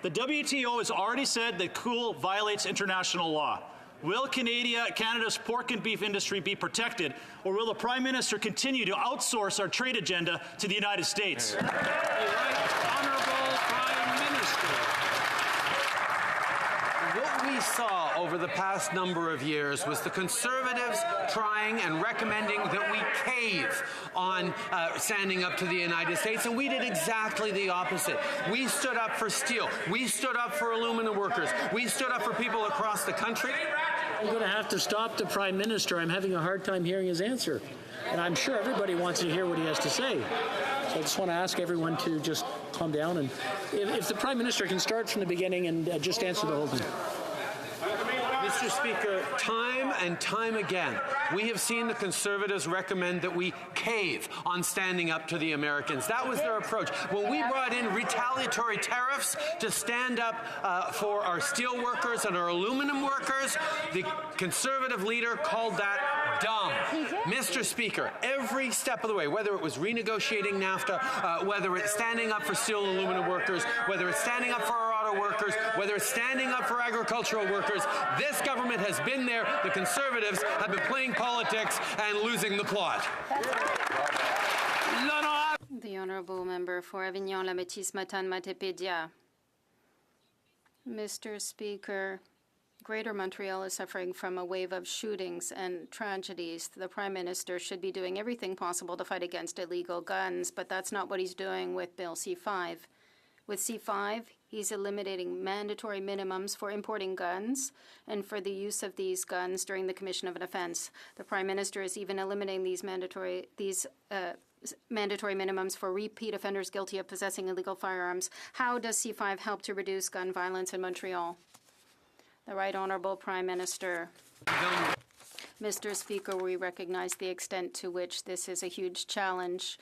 The WTO has already said that cool violates international law. Will Canada's pork and beef industry be protected, or will the Prime Minister continue to outsource our trade agenda to the United States? The Right Honourable Prime Minister. What we saw over the past number of years was the Conservatives trying and recommending that we cave on standing up to the United States, and we did exactly the opposite. We stood up for steel. We stood up for aluminum workers. We stood up for people across the country. I'm going to have to stop the Prime Minister. I'm having a hard time hearing his answer. And I'm sure everybody wants to hear what he has to say. So I just want to ask everyone to just calm down. And if the Prime Minister can start from the beginning and just answer the whole thing. Mr. Speaker, time and time again, we have seen the Conservatives recommend that we cave on standing up to the Americans. That was their approach. When we brought in retaliatory tariffs to stand up for our steel workers and our aluminum workers, the Conservative leader called that dumb. Mr. Speaker, every step of the way, whether it was renegotiating NAFTA, whether it's standing up for steel and aluminum workers, whether it's standing up for our auto workers, whether it's standing up for agricultural workers, this government has been there. The Conservatives have been playing politics and losing the plot. The Honourable Member for Avignon, La Métis, Matane, Matapédia. Mr. Speaker, Greater Montreal is suffering from a wave of shootings and tragedies. The Prime Minister should be doing everything possible to fight against illegal guns, but that's not what he's doing with Bill C-5. With C-5, he's eliminating mandatory minimums for importing guns and for the use of these guns during the commission of an offense. The Prime Minister is even eliminating these mandatory minimums for repeat offenders guilty of possessing illegal firearms. How does C-5 help to reduce gun violence in Montreal? The Right Honourable Prime Minister. Mr. Speaker, we recognize the extent to which this is a huge challenge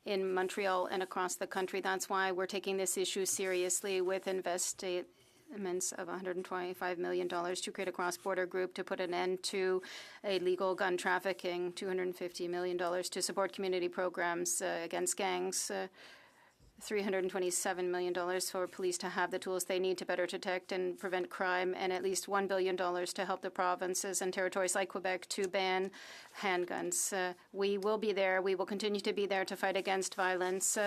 in Montreal and across the country. That's why we're taking this issue seriously with investments of $125 million to create a cross-border group to put an end to illegal gun trafficking, $250 million to support community programs against gangs, $327 million for police to have the tools they need to better detect and prevent crime, and at least $1 billion to help the provinces and territories like Quebec to ban handguns. We will be there. We will continue to be there to fight against violence,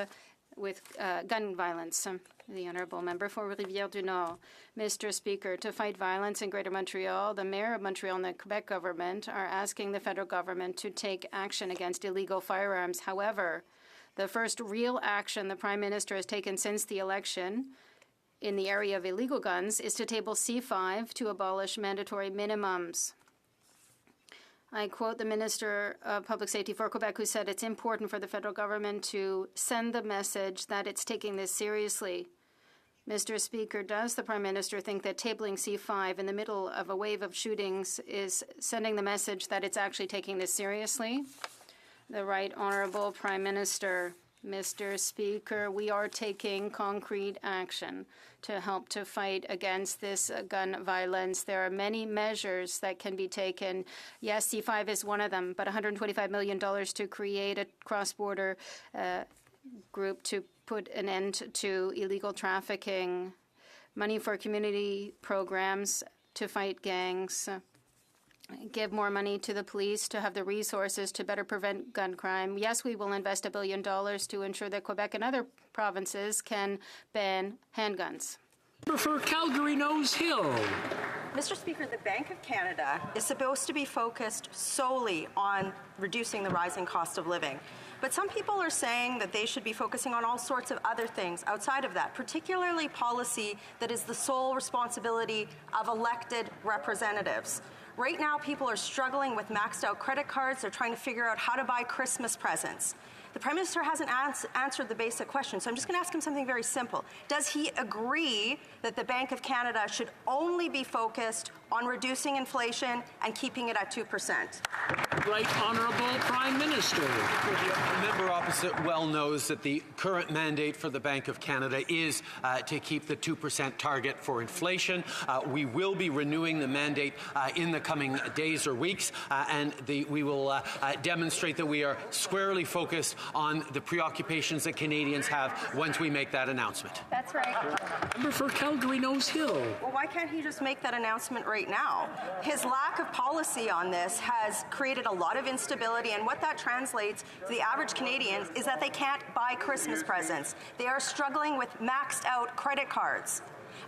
with gun violence. The Honourable Member for Rivière-du-Nord. Mr. Speaker, to fight violence in Greater Montreal, the Mayor of Montreal and the Quebec government are asking the federal government to take action against illegal firearms. However, the first real action the Prime Minister has taken since the election in the area of illegal guns is to table C-5 to abolish mandatory minimums. I quote the Minister of Public Safety for Quebec, who said it's important for the federal government to send the message that it's taking this seriously. Mr. Speaker, does the Prime Minister think that tabling C-5 in the middle of a wave of shootings is sending the message that it's actually taking this seriously? The Right Honourable Prime Minister. Mr. Speaker, we are taking concrete action to help to fight against this gun violence. There are many measures that can be taken. Yes, C-5 is one of them, but $125 million to create a cross-border group to put an end to illegal trafficking, money for community programs to fight gangs, give more money to the police to have the resources to better prevent gun crime. Yes, we will invest $1 billion to ensure that Quebec and other provinces can ban handguns. For Calgary Nose Hill. Mr. Speaker, the Bank of Canada is supposed to be focused solely on reducing the rising cost of living. But some people are saying that they should be focusing on all sorts of other things outside of that, particularly policy that is the sole responsibility of elected representatives. Right now, people are struggling with maxed out credit cards. They're trying to figure out how to buy Christmas presents. The Prime Minister hasn't answered the basic question, so I'm just going to ask him something very simple. Does he agree that the Bank of Canada should only be focused on reducing inflation and keeping it at 2%? Right Honourable Prime Minister. The member opposite well knows that the current mandate for the Bank of Canada is to keep the 2% target for inflation. We will be renewing the mandate in the coming days or weeks, and we will demonstrate that we are squarely focused on the preoccupations that Canadians have once we make that announcement. That's right. Member for Calgary Nose Hill. Well, why can't he just make that announcement right now? His lack of policy on this has created a lot of instability, and what that translates to the average Canadian is that they can't buy Christmas presents. They are struggling with maxed out credit cards.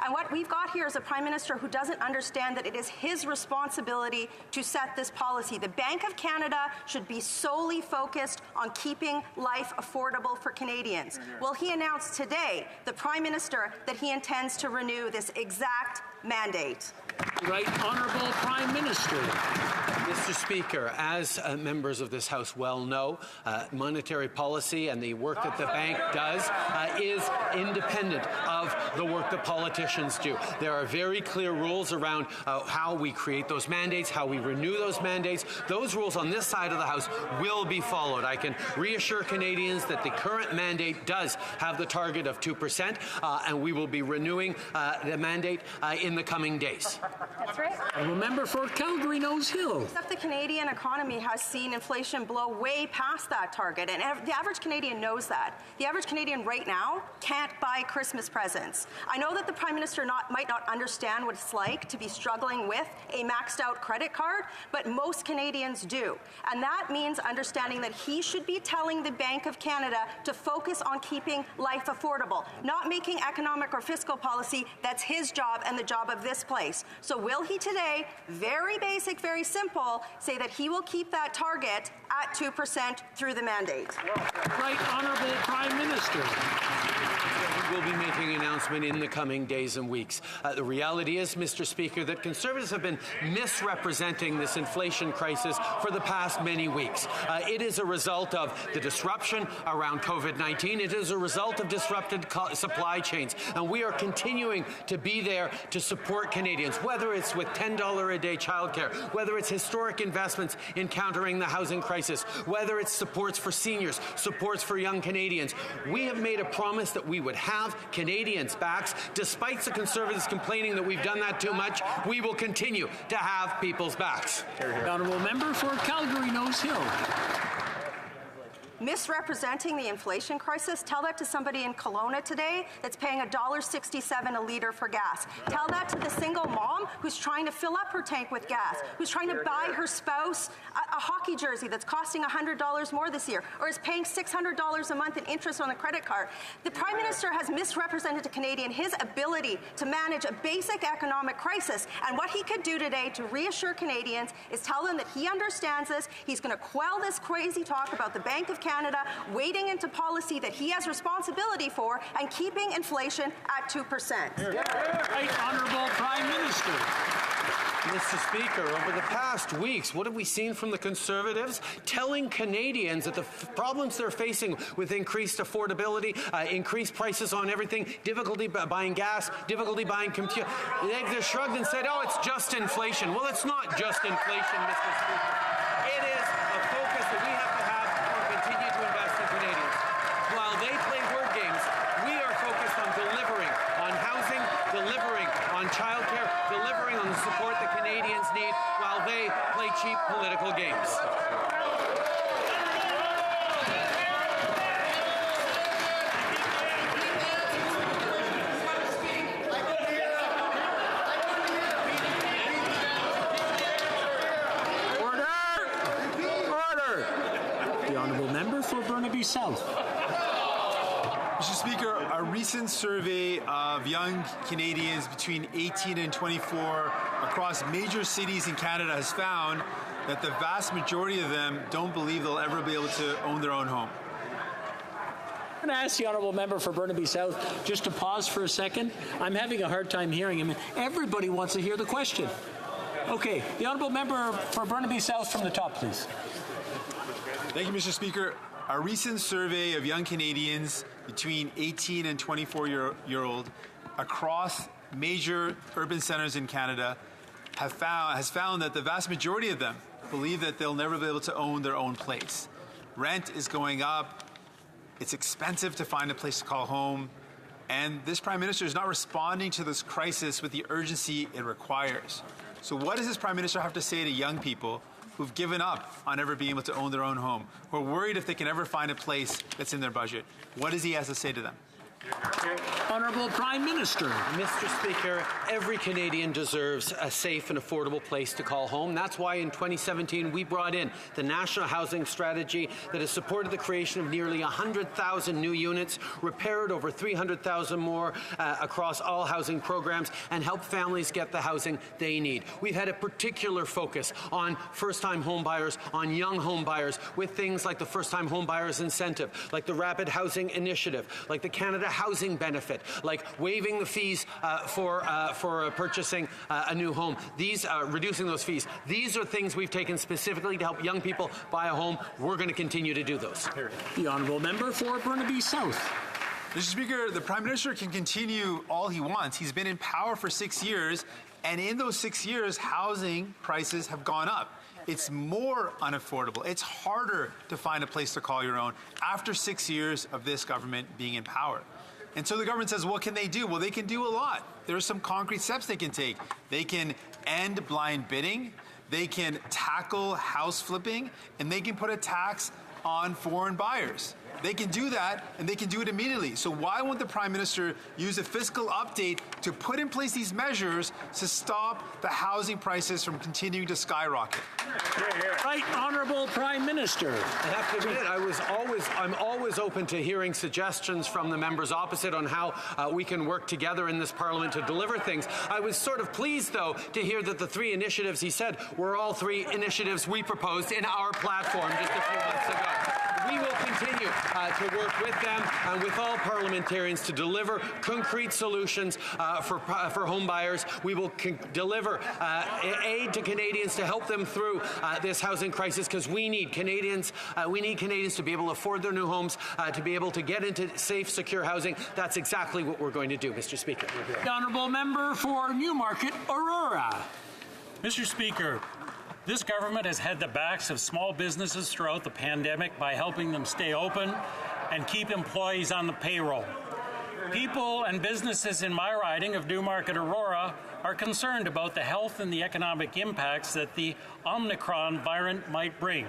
And what we've got here is a Prime Minister who doesn't understand that it is his responsibility to set this policy. The Bank of Canada should be solely focused on keeping life affordable for Canadians. Well, he announced today, the Prime Minister, that he intends to renew this exact mandate. Right Honourable Prime Minister. Mr. Speaker, as members of this House well know, monetary policy and the work that the bank does is independent of the work that politicians do. There are very clear rules around how we create those mandates, how we renew those mandates. Those rules on this side of the House will be followed. I can reassure Canadians that the current mandate does have the target of 2%, and we will be renewing the mandate in the coming days. That's right. Member for Calgary Nose Hill. except the Canadian economy has seen inflation blow way past that target, and the average Canadian knows that. The average Canadian right now can't buy Christmas presents. I know that the Prime Minister might not understand what it's like to be struggling with a maxed out credit card, but most Canadians do. And that means understanding that he should be telling the Bank of Canada to focus on keeping life affordable, not making economic or fiscal policy. That's his job and the job of this place. So will he today, very basic, very simple, say that he will keep that target at 2% through the mandate? Right Honourable Prime Minister. We'll be making an announcement in the coming days and weeks. The reality is, Mr. Speaker, that Conservatives have been misrepresenting this inflation crisis for the past many weeks. It is a result of the disruption around COVID-19. It is a result of disrupted supply chains. And we are continuing to be there to support Canadians, whether it's with $10 a day childcare, whether it's historic investments in countering the housing crisis, whether it's supports for seniors, supports for young Canadians. We have made a promise that we would have Canadians' backs. Despite the Conservatives complaining that we've done that too much, we will continue to have people's backs. The Honourable Member for Calgary-Nose Hill. Misrepresenting the inflation crisis, tell that to somebody in Kelowna today that's paying $1.67 a litre for gas. Tell that to the single mom who's trying to fill up her tank with gas, who's trying to buy her spouse a hockey jersey that's costing $100 more this year, or is paying $600 a month in interest on a credit card. The Prime Minister has misrepresented to Canadian his ability to manage a basic economic crisis, and what he could do today to reassure Canadians is tell them that he understands this, he's going to quell this crazy talk about the Bank of Canada wading into policy that he has responsibility for and keeping inflation at 2%. Right Honourable Prime Minister. Mr. Speaker, over the past weeks, what have we seen from the Conservatives? Telling Canadians that the problems they're facing with increased affordability, increased prices on everything, difficulty buying gas, difficulty buying computer. They shrugged and said, oh, it's just inflation. Well, it's not just inflation, Mr. Speaker. It is a focus that we have to have on continue to invest in Canadians. While they play word games, we are focused on delivering on housing, delivering on childcare, delivering on the support that Canadians need while they play cheap political games. Order! The Honourable Member for Burnaby South. Mr. Speaker, a recent survey of young Canadians between 18 and 24 across major cities in Canada has found that the vast majority of them don't believe they'll ever be able to own their own home. I'm going to ask the Honourable Member for Burnaby South just to pause for a second. I'm having a hard time hearing him. Everybody wants to hear the question. Okay, the Honourable Member for Burnaby South from the top, please. Thank you, Mr. Speaker. A recent survey of young Canadians between 18 and 24-year-old across major urban centres in Canada has found that the vast majority of them believe that they'll never be able to own their own place. Rent is going up. It's expensive to find a place to call home. And this Prime Minister is not responding to this crisis with the urgency it requires. So what does this Prime Minister have to say to young people who've given up on ever being able to own their own home, who are worried if they can ever find a place that's in their budget? What does he have to say to them? Honourable Prime Minister. Mr. Speaker, every Canadian deserves a safe and affordable place to call home. That's why in 2017 we brought in the National Housing Strategy that has supported the creation of nearly 100,000 new units, repaired over 300,000 more across all housing programs, and helped families get the housing they need. We've had a particular focus on first-time home buyers, on young home buyers, with things like the First-Time Home Buyers Incentive, like the Rapid Housing Initiative, like the Canada Housing Benefit, like waiving the fees for purchasing a new home. These reducing those fees. These are things we've taken specifically to help young people buy a home. We're going to continue to do those. The Honourable Member for Burnaby South. Mr. Speaker, the Prime Minister can continue all he wants. He's been in power for 6 years, and in those 6 years, housing prices have gone up. It's more unaffordable. It's harder to find a place to call your own after 6 years of this government being in power. And so the government says, what can they do? Well, they can do a lot. There are some concrete steps they can take. They can end blind bidding. they can tackle house flipping, and they can put a tax on foreign buyers. They can do that, and they can do it immediately. So why won't the Prime Minister use a fiscal update to put in place these measures to stop the housing prices from continuing to skyrocket? Right Honourable Prime Minister. I have to admit, I'm always open to hearing suggestions from the members opposite on how we can work together in this Parliament to deliver things. I was sort of pleased, though, to hear that the 3 initiatives he said were all 3 initiatives we proposed in our platform just a few months ago. We will continue to work with them and with all parliamentarians to deliver concrete solutions for home buyers. We will deliver aid to Canadians to help them through this housing crisis, because we need Canadians to be able to afford their new homes, to be able to get into safe, secure housing. That's exactly what we're going to do, Mr. Speaker. The Honourable Member for Newmarket, Aurora. Mr. Speaker, this government has had the backs of small businesses throughout the pandemic by helping them stay open and keep employees on the payroll. People and businesses in my riding of Newmarket, Aurora are concerned about the health and the economic impacts that the Omicron variant might bring.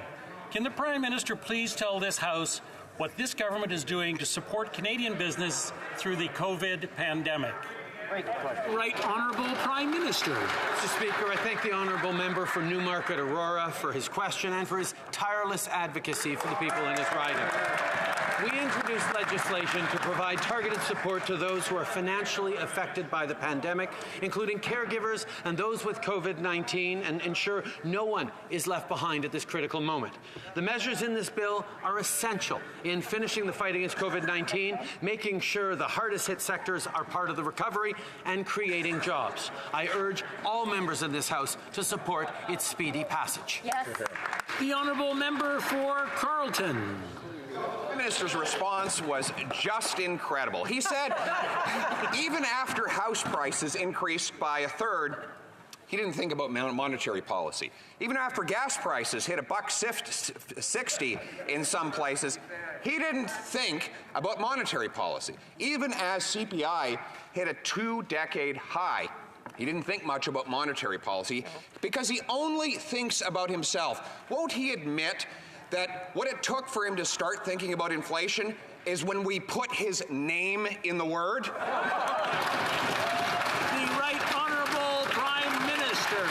Can the Prime Minister please tell this House what this government is doing to support Canadian business through the COVID pandemic? Right Honourable Prime Minister. Mr. Speaker, I thank the Honourable Member for Newmarket, Aurora for his question and for his tireless advocacy for the people in his riding. We introduced legislation to provide targeted support to those who are financially affected by the pandemic, including caregivers and those with COVID-19, and ensure no one is left behind at this critical moment. The measures in this bill are essential in finishing the fight against COVID-19, making sure the hardest hit sectors are part of the recovery, and creating jobs. I urge all members in this House to support its speedy passage. Yes. The Honourable Member for Carleton. The Minister's response was just incredible. He said even after house prices increased by 1/3, he didn't think about monetary policy. Even after gas prices hit $1.60 in some places, he didn't think about monetary policy. Even as CPI hit a 2-decade high, he didn't think much about monetary policy because he only thinks about himself. Won't he admit that what it took for him to start thinking about inflation is when we put his name in the word? The Right Honourable Prime Minister.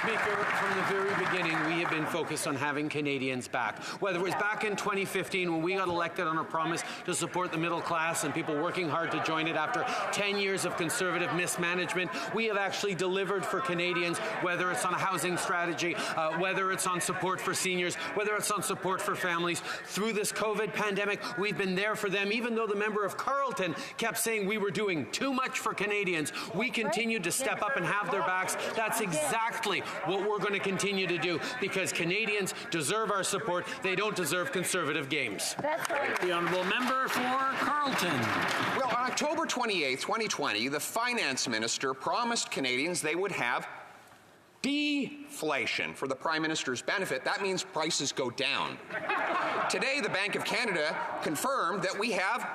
Speaker, from the very beginning, we have been focused on having Canadians back. Whether it was back in 2015 when we got elected on a promise to support the middle class and people working hard to join it after 10 years of Conservative mismanagement, we have actually delivered for Canadians, whether it's on a housing strategy, whether it's on support for seniors, whether it's on support for families. Through this COVID pandemic, we've been there for them. Even though the member of Carleton kept saying we were doing too much for Canadians, we continued to step up and have their backs. That's exactly what we're going to continue to do, because Canadians deserve our support. They don't deserve Conservative games. That's right. The Honourable Member for Carleton. Well, on October 28, 2020, the Finance Minister promised Canadians they would have deflation. For the Prime Minister's benefit, that means prices go down. Today, the Bank of Canada confirmed that we have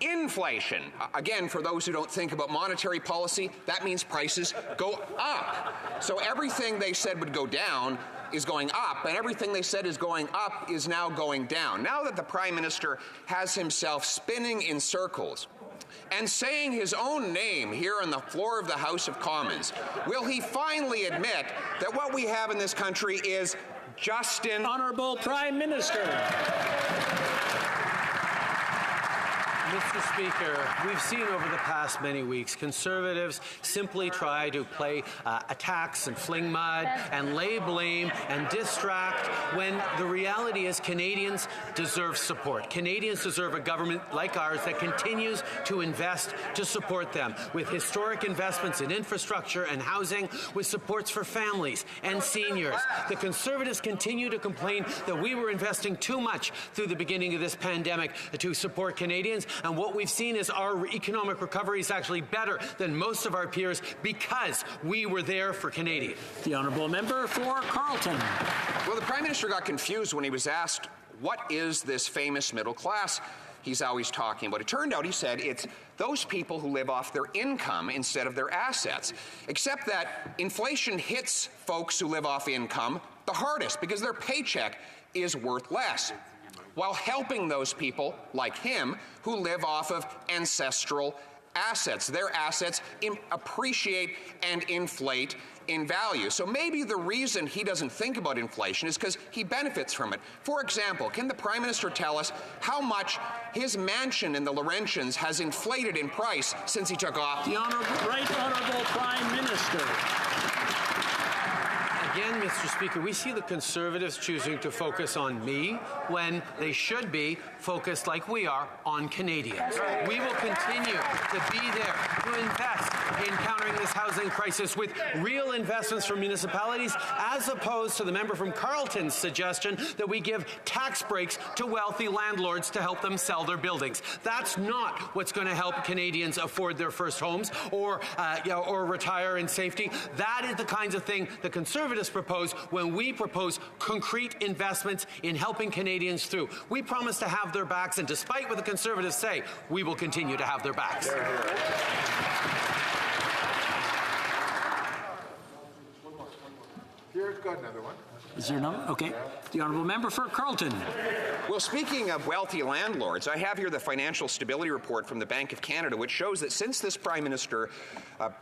inflation. Again, for those who don't think about monetary policy, that means prices go up. So everything they said would go down is going up, and everything they said is going up is now going down. Now that the Prime Minister has himself spinning in circles and saying his own name here on the floor of the House of Commons, will he finally admit that what we have in this country is Justin... Honourable Prime Minister. Mr. Speaker, we've seen over the past many weeks Conservatives simply try to play attacks and fling mud and lay blame and distract, when the reality is Canadians deserve support. Canadians deserve a government like ours that continues to invest to support them, with historic investments in infrastructure and housing, with supports for families and seniors. The Conservatives continue to complain that we were investing too much through the beginning of this pandemic to support Canadians. And what we've seen is our economic recovery is actually better than most of our peers because we were there for Canadians. The Honourable Member for Carleton. Well, the Prime Minister got confused when he was asked, what is this famous middle class? he's always talking about. It turned out, he said, it's those people who live off their income instead of their assets. Except that inflation hits folks who live off income the hardest because their paycheck is worth less, while helping those people like him who live off of ancestral assets. Their assets appreciate and inflate in value. So maybe the reason he doesn't think about inflation is because he benefits from it. For example, can the Prime Minister tell us how much his mansion in the Laurentians has inflated in price since he took off? The Right Honourable Prime Minister. Again, Mr. Speaker, we see the Conservatives choosing to focus on me when they should be focused, like we are, on Canadians. We will continue to be there to invest in countering this housing crisis with real investments from municipalities, as opposed to the member from Carleton's suggestion that we give tax breaks to wealthy landlords to help them sell their buildings. That's not what's going to help Canadians afford their first homes or retire in safety. That is the kinds of thing the Conservatives propose when we propose concrete investments in helping Canadians through. We promise to have their backs, and despite what the Conservatives say, we will continue to have their backs. Here's got another one. Is there no? Okay. The Honourable Member for Carleton. Well, speaking of wealthy landlords, I have here the Financial Stability Report from the Bank of Canada, which shows that since this Prime Minister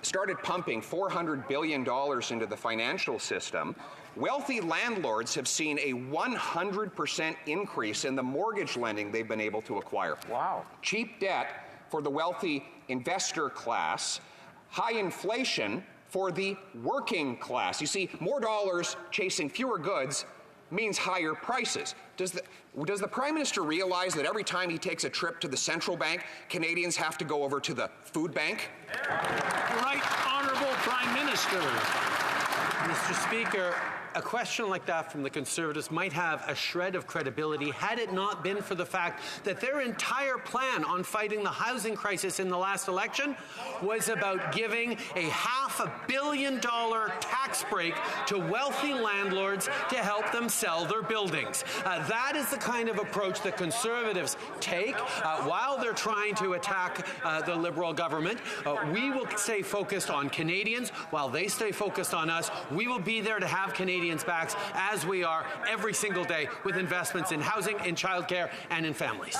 started pumping $400 billion into the financial system, wealthy landlords have seen a 100% increase in the mortgage lending they've been able to acquire. Wow. Cheap debt for the wealthy investor class, high inflation for the working class. You see, more dollars chasing fewer goods means higher prices. Does the Prime Minister realize that every time he takes a trip to the central bank, Canadians have to go over to the food bank? Right Honourable Prime Minister. Mr. Speaker, a question like that from the Conservatives might have a shred of credibility had it not been for the fact that their entire plan on fighting the housing crisis in the last election was about giving a $500 million tax break to wealthy landlords to help them sell their buildings. That is the kind of approach that Conservatives take while they're trying to attack the Liberal government. We will stay focused on Canadians while they stay focused on us. We will be there to have Canadians' backs, as we are every single day, with investments in housing, in childcare, and in families.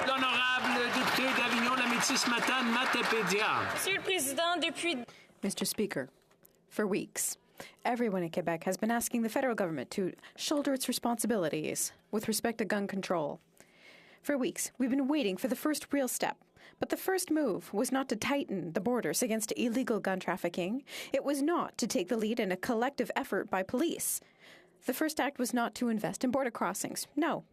L'honorable député d'Avignon, la Métis Matane, Matapédia. Monsieur le Président, depuis... Mr. Speaker, for weeks, everyone in Quebec has been asking the federal government to shoulder its responsibilities with respect to gun control. For weeks, we've been waiting for the first real step. But the first move was not to tighten the borders against illegal gun trafficking. It was not to take the lead in a collective effort by police. The first act was not to invest in border crossings. No.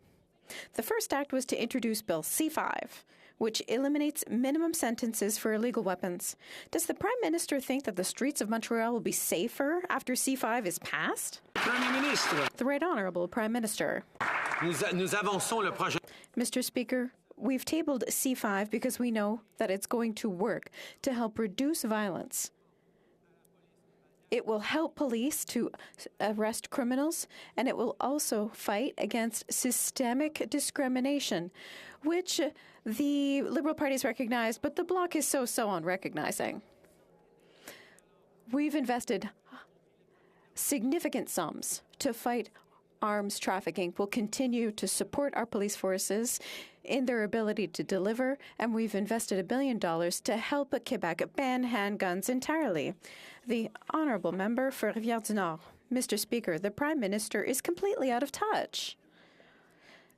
The first act was to introduce Bill C-5, which eliminates minimum sentences for illegal weapons. Does the Prime Minister think that the streets of Montreal will be safer after C-5 is passed? Premier Minister. The Right Honourable Prime Minister. Nous avançons le projet. Mr. Speaker, we've tabled C-5 because we know that it's going to work to help reduce violence. It will help police to arrest criminals, and it will also fight against systemic discrimination, which the Liberal Party has recognized, but the Bloc is so-so on recognizing. We've invested significant sums to fight arms trafficking. We'll continue to support our police forces in their ability to deliver, and we've invested $1 billion to help Quebec ban handguns entirely. The Honourable Member for Rivière-du-Nord. Mr. Speaker, the Prime Minister is completely out of touch.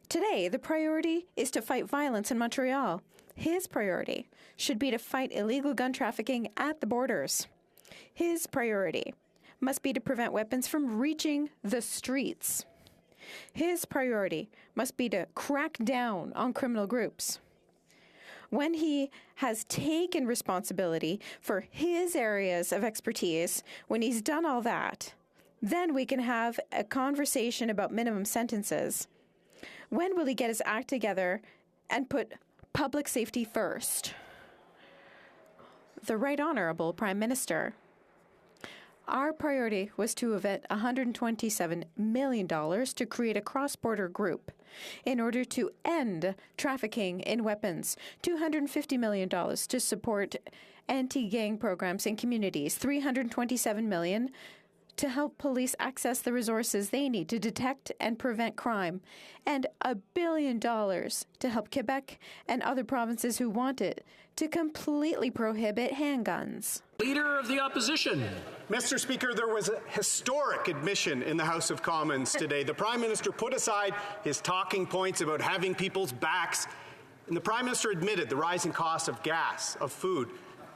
Today, the priority is to fight violence in Montreal. His priority should be to fight illegal gun trafficking at the borders. His priority must be to prevent weapons from reaching the streets. His priority must be to crack down on criminal groups. When he has taken responsibility for his areas of expertise, when he's done all that, then we can have a conversation about minimum sentences. When will he get his act together and put public safety first? The Right Honourable Prime Minister. Our priority was to invest $127 million to create a cross-border group in order to end trafficking in weapons, $250 million to support anti-gang programs in communities, $327 million to help police access the resources they need to detect and prevent crime, and $1 billion to help Quebec and other provinces who want it to completely prohibit handguns. Leader of the Opposition. Mr. Speaker, there was a historic admission in the House of Commons today. The Prime Minister put aside his talking points about having people's backs, and the Prime Minister admitted the rising cost of gas, of food,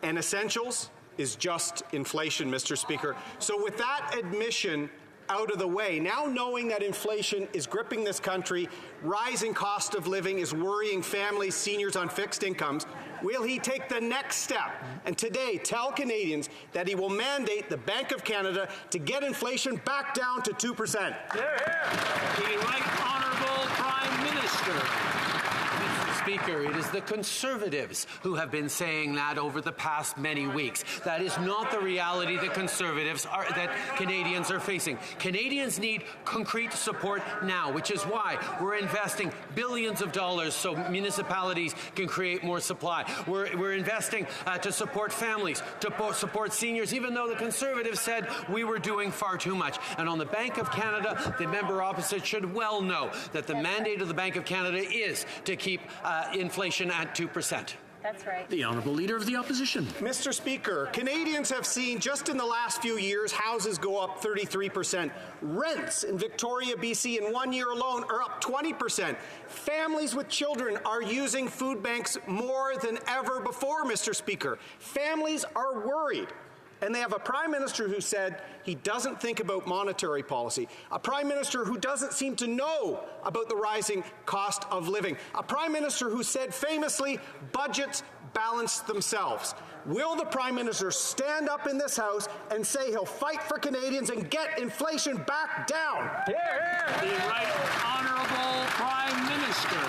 and essentials is just inflation, Mr. Speaker. So with that admission out of the way, now knowing that inflation is gripping this country, rising cost of living is worrying families, seniors on fixed incomes, will he take the next step and today tell Canadians that he will mandate the Bank of Canada to get inflation back down to 2%? The Right Honourable Prime Minister. Speaker, it is the Conservatives who have been saying that over the past many weeks. That is not the reality that Canadians are facing. Canadians need concrete support now, which is why we're investing billions of dollars so municipalities can create more supply. We're investing to support families, to support seniors, even though the Conservatives said we were doing far too much. And on the Bank of Canada, the member opposite should well know that the mandate of the Bank of Canada is to keep inflation at 2%. That's right. The Honourable Leader of the Opposition. Mr. Speaker, Canadians have seen just in the last few years houses go up 33%. Rents in Victoria, BC in 1 year alone are up 20%. Families with children are using food banks more than ever before, Mr. Speaker. Families are worried. And they have a Prime Minister who said he doesn't think about monetary policy, a Prime Minister who doesn't seem to know about the rising cost of living, a Prime Minister who said famously, budgets balance themselves. Will the Prime Minister stand up in this House and say he'll fight for Canadians and get inflation back down? The Right Honourable Prime Minister.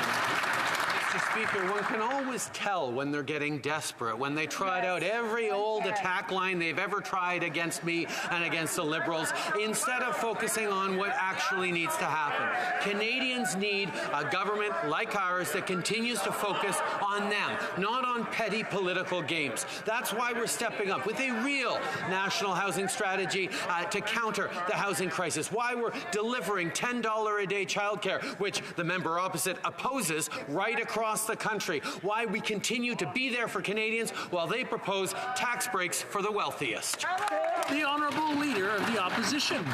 Mr. Speaker, one can always tell when they're getting desperate, when they tried out every old attack line they've ever tried against me and against the Liberals, instead of focusing on what actually needs to happen. Canadians need a government like ours that continues to focus on them, not on petty political games. That's why we're stepping up with a real national housing strategy to counter the housing crisis, why we're delivering $10 a day childcare, which the member opposite opposes right across the country, why we continue to be there for Canadians while they propose tax breaks for the wealthiest. The Honourable Leader of the Opposition.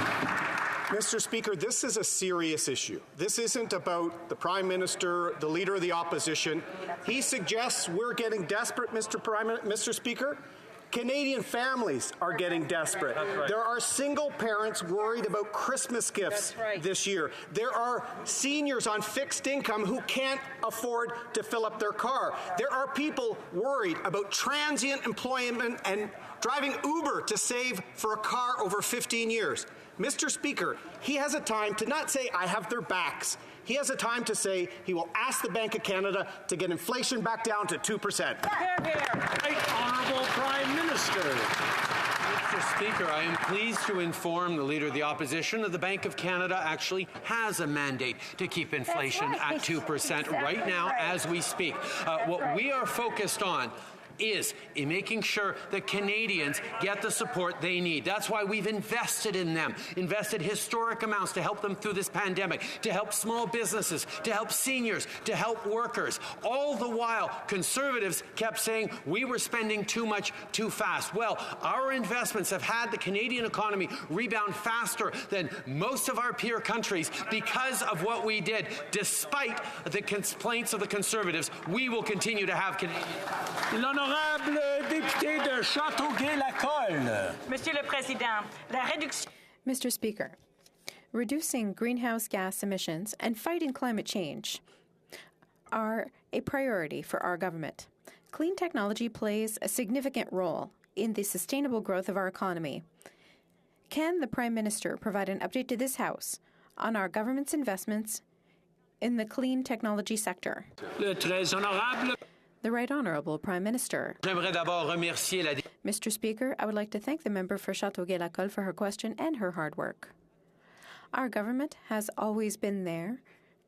Mr. Speaker, this is a serious issue. This isn't about the Prime Minister, the Leader of the Opposition. He suggests we're getting desperate, Mr. Speaker. Canadian families are getting desperate. Right. There are single parents worried about Christmas gifts this year. There are seniors on fixed income who can't afford to fill up their car. There are people worried about transient employment and driving Uber to save for a car over 15 years. Mr. Speaker, he has a time to not say, I have their backs. He has a time to say he will ask the Bank of Canada to get inflation back down to 2%. Right Honourable Prime Minister. Mr. Speaker, I am pleased to inform the Leader of the Opposition that the Bank of Canada actually has a mandate to keep inflation at 2% right now as we speak. What we are focused on is in making sure that Canadians get the support they need. That's why we've invested in them, invested historic amounts to help them through this pandemic, to help small businesses, to help seniors, to help workers. All the while, Conservatives kept saying we were spending too much too fast. Well, our investments have had the Canadian economy rebound faster than most of our peer countries because of what we did. Despite the complaints of the Conservatives, we will continue to have Canadians. L'honorable député de Châteauguay-Lacolle. Monsieur le Président, la réduction. Mr. Speaker, reducing greenhouse gas emissions and fighting climate change are a priority for our government. Clean technology plays a significant role in the sustainable growth of our economy. Can the Prime Minister provide an update to this House on our government's investments in the clean technology sector? Le très honorable. The Right Honourable Prime Minister. Mr. Speaker, I would like to thank the member for Châteauguay-Lacolle for her question and her hard work. Our government has always been there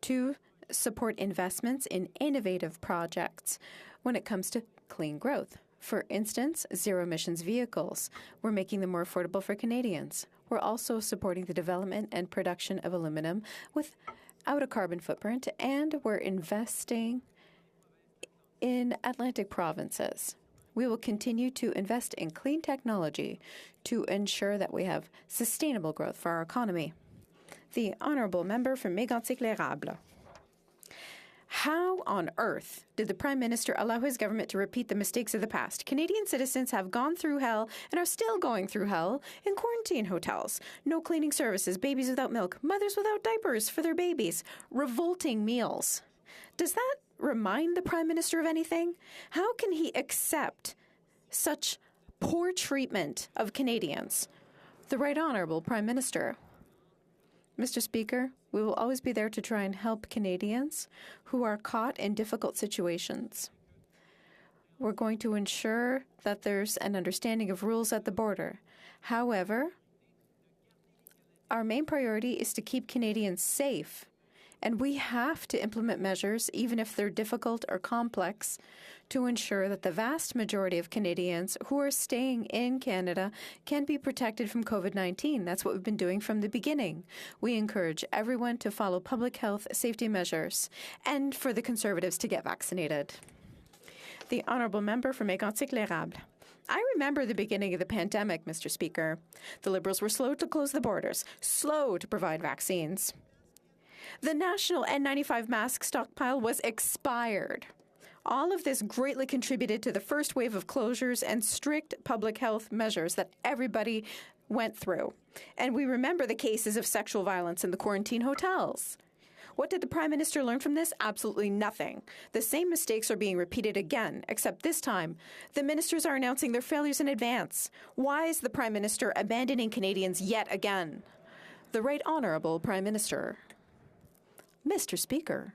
to support investments in innovative projects when it comes to clean growth. For instance, zero-emissions vehicles. We're making them more affordable for Canadians. We're also supporting the development and production of aluminum without a carbon footprint, and we're investing in Atlantic provinces. We will continue to invest in clean technology to ensure that we have sustainable growth for our economy. The honourable member from Mégantic-l'Érable. How on earth did the Prime Minister allow his government to repeat the mistakes of the past? Canadian citizens have gone through hell and are still going through hell in quarantine hotels. No cleaning services, babies without milk, mothers without diapers for their babies, revolting meals. Does that remind the Prime Minister of anything? How can he accept such poor treatment of Canadians? The Right Honourable Prime Minister. Mr. Speaker, we will always be there to try and help Canadians who are caught in difficult situations. We're going to ensure that there's an understanding of rules at the border. However, our main priority is to keep Canadians safe, and we have to implement measures, even if they're difficult or complex, to ensure that the vast majority of Canadians who are staying in Canada can be protected from COVID-19. That's what we've been doing from the beginning. We encourage everyone to follow public health safety measures and for the Conservatives to get vaccinated. The honourable member for Mégantic-l'Érable. I remember the beginning of the pandemic, Mr. Speaker. The Liberals were slow to close the borders, slow to provide vaccines. The national N95 mask stockpile was expired. All of this greatly contributed to the first wave of closures and strict public health measures that everybody went through. And we remember the cases of sexual violence in the quarantine hotels. What did the Prime Minister learn from this? Absolutely nothing. The same mistakes are being repeated again, except this time, the ministers are announcing their failures in advance. Why is the Prime Minister abandoning Canadians yet again? The Right Honourable Prime Minister. Mr. Speaker,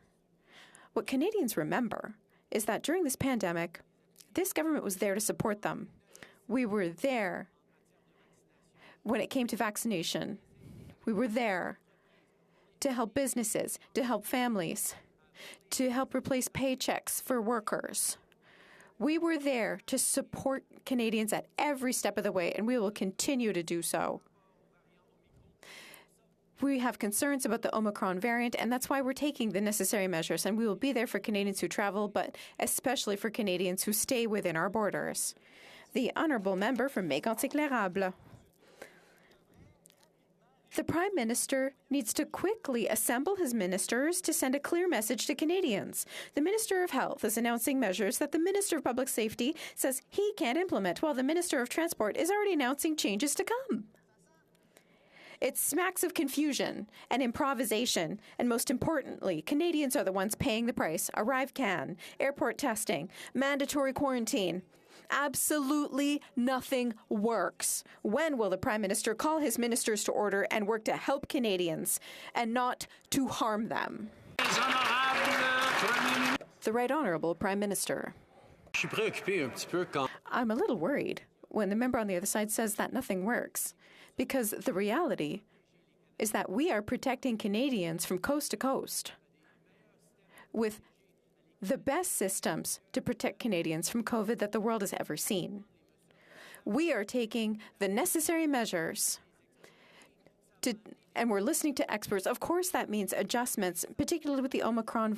what Canadians remember is that during this pandemic, this government was there to support them. We were there when it came to vaccination. We were there to help businesses, to help families, to help replace paychecks for workers. We were there to support Canadians at every step of the way, and we will continue to do so. We have concerns about the Omicron variant, and that's why we're taking the necessary measures, and we will be there for Canadians who travel, but especially for Canadians who stay within our borders. The honourable member from Mégantic-l'Érable. The Prime Minister needs to quickly assemble his ministers to send a clear message to Canadians. The Minister of Health is announcing measures that the Minister of Public Safety says he can't implement, while the Minister of Transport is already announcing changes to come. It smacks of confusion and improvisation, and most importantly, Canadians are the ones paying the price. Arrive can, airport testing, mandatory quarantine. Absolutely nothing works. When will the Prime Minister call his ministers to order and work to help Canadians and not to harm them? The Right Honourable Prime Minister. I'm a little worried when the member on the other side says that nothing works, because the reality is that we are protecting Canadians from coast to coast with the best systems to protect Canadians from COVID that the world has ever seen. We are taking the necessary measures and we're listening to experts. Of course, that means adjustments, particularly with the Omicron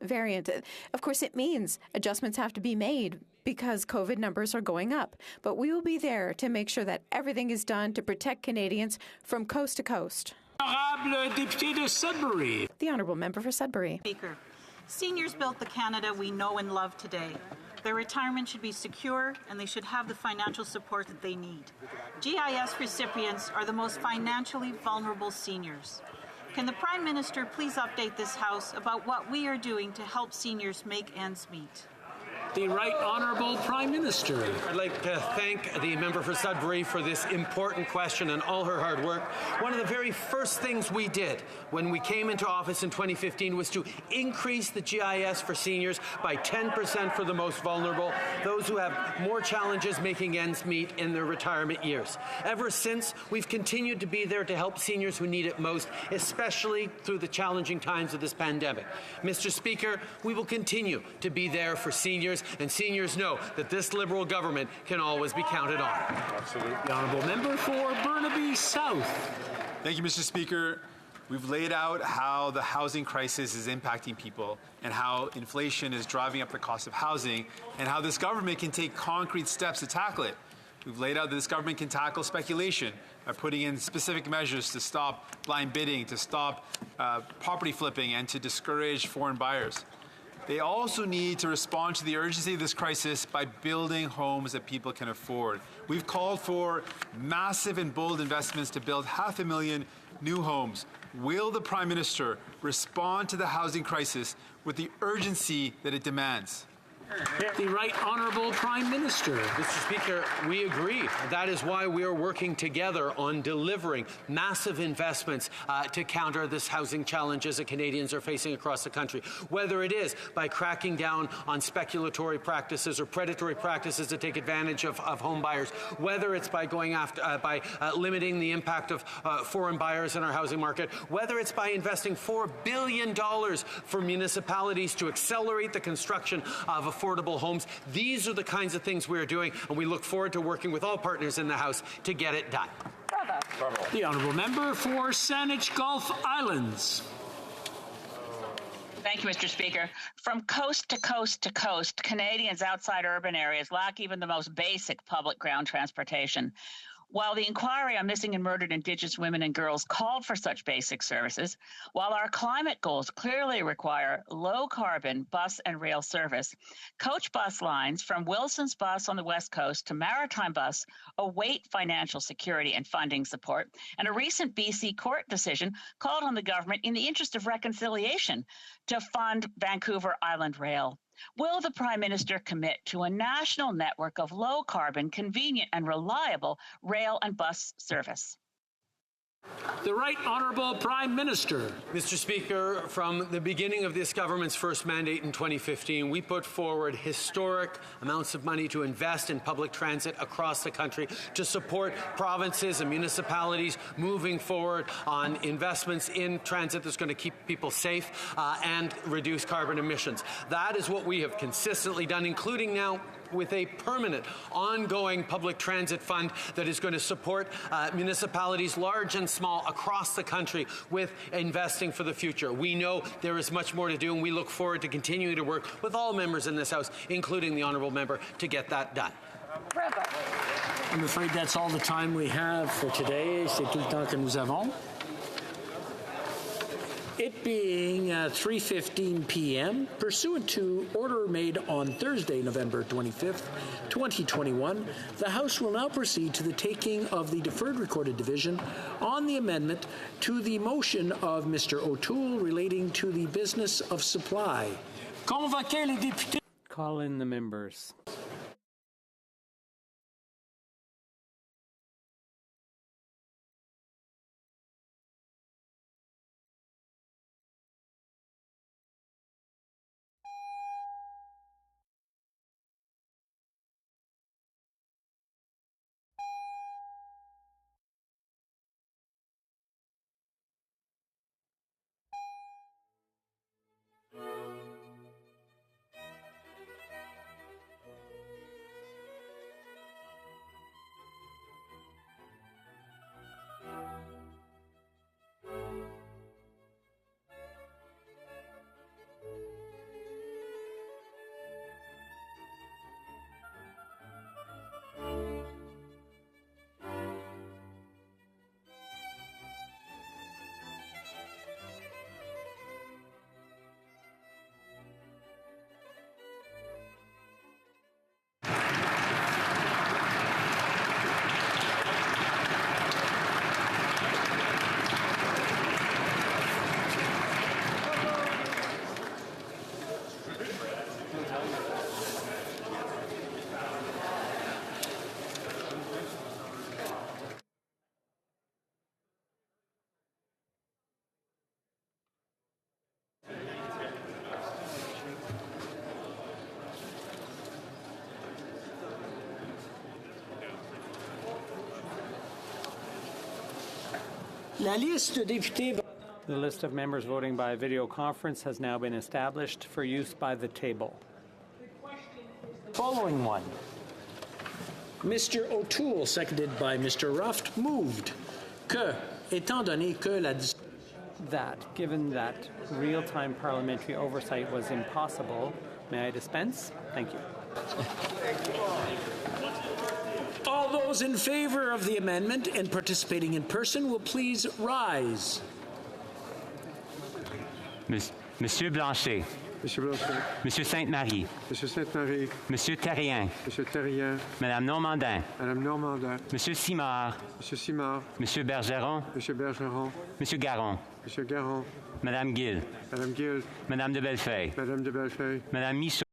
variant. Of course, it means adjustments have to be made because COVID numbers are going up. But we will be there to make sure that everything is done to protect Canadians from coast to coast. The Honourable Member for Sudbury. Speaker, seniors built the Canada we know and love today. Their retirement should be secure, and they should have the financial support that they need. GIS recipients are the most financially vulnerable seniors. Can the Prime Minister please update this House about what we are doing to help seniors make ends meet? The Right Honourable Prime Minister. I'd like to thank the member for Sudbury for this important question and all her hard work. One of the very first things we did when we came into office in 2015 was to increase the GIS for seniors by 10% for the most vulnerable, those who have more challenges making ends meet in their retirement years. Ever since, we've continued to be there to help seniors who need it most, especially through the challenging times of this pandemic. Mr. Speaker, we will continue to be there for seniors, and seniors know that this Liberal government can always be counted on. Absolutely. The Honourable Member for Burnaby South. Thank you, Mr. Speaker. We've laid out how the housing crisis is impacting people and how inflation is driving up the cost of housing and how this government can take concrete steps to tackle it. We've laid out that this government can tackle speculation by putting in specific measures to stop blind bidding, to stop property flipping, and to discourage foreign buyers. They also need to respond to the urgency of this crisis by building homes that people can afford. We've called for massive and bold investments to build 500,000 new homes. Will the Prime Minister respond to the housing crisis with the urgency that it demands? The Right Honourable Prime Minister. Mr. Speaker, we agree. That is why we are working together on delivering massive investments to counter this housing challenges that Canadians are facing across the country. Whether it is by cracking down on speculatory practices or predatory practices to take advantage of home buyers, whether it's by going after limiting the impact of foreign buyers in our housing market, whether it's by investing $4 billion for municipalities to accelerate the construction of affordable homes. These are the kinds of things we are doing, and we look forward to working with all partners in the House to get it done. Bravo. The Honourable Member for Saanich Gulf Islands. Thank you, Mr. Speaker. From coast to coast to coast, Canadians outside urban areas lack even the most basic public ground transportation. While the inquiry on missing and murdered Indigenous women and girls called for such basic services, while our climate goals clearly require low-carbon bus and rail service, coach bus lines from Wilson's Bus on the West Coast to Maritime Bus await financial security and funding support, and a recent BC court decision called on the government, in the interest of reconciliation, to fund Vancouver Island Rail. Will the Prime Minister commit to a national network of low-carbon, convenient and reliable rail and bus service? The Right Honourable Prime Minister. Mr. Speaker, from the beginning of this government's first mandate in 2015, we put forward historic amounts of money to invest in public transit across the country to support provinces and municipalities moving forward on investments in transit that's going to keep people safe and reduce carbon emissions. That is what we have consistently done, including now with a permanent, ongoing public transit fund that is going to support municipalities, large and small, across the country with investing for the future. We know there is much more to do, and we look forward to continuing to work with all members in this House, including the Honourable Member, to get that done. Bravo. I'm afraid that's all the time we have for today. C'est tout le temps que nous avons. It being 3:15 p.m., pursuant to order made on Thursday, November 25th, 2021, the House will now proceed to the taking of the deferred recorded division on the amendment to the motion of Mr. O'Toole relating to the business of supply. Convoquez les députés. Call in the members. La liste de députés. The list of members voting by video conference has now been established for use by the table. Following one. Mr. O'Toole, seconded by Mr. Ruft, moved que, étant donné que that, given that real-time parliamentary oversight was impossible, may I dispense? Thank you. All those in favor of the amendment and participating in person will please rise. Monsieur Blanchet. Monsieur Blanchet. Monsieur Sainte-Marie. Monsieur Sainte-Marie. Monsieur Terrien. Monsieur Terrien. Madame Normandin. Madame Normandin. Monsieur Simard. Monsieur Simard. Monsieur Bergeron. Monsieur Bergeron. Monsieur Garon. Monsieur Garon. Madame Gill. Madame Gill. Madame de Bellefeuille. Madame de Bellefeuille. Madame Michaud.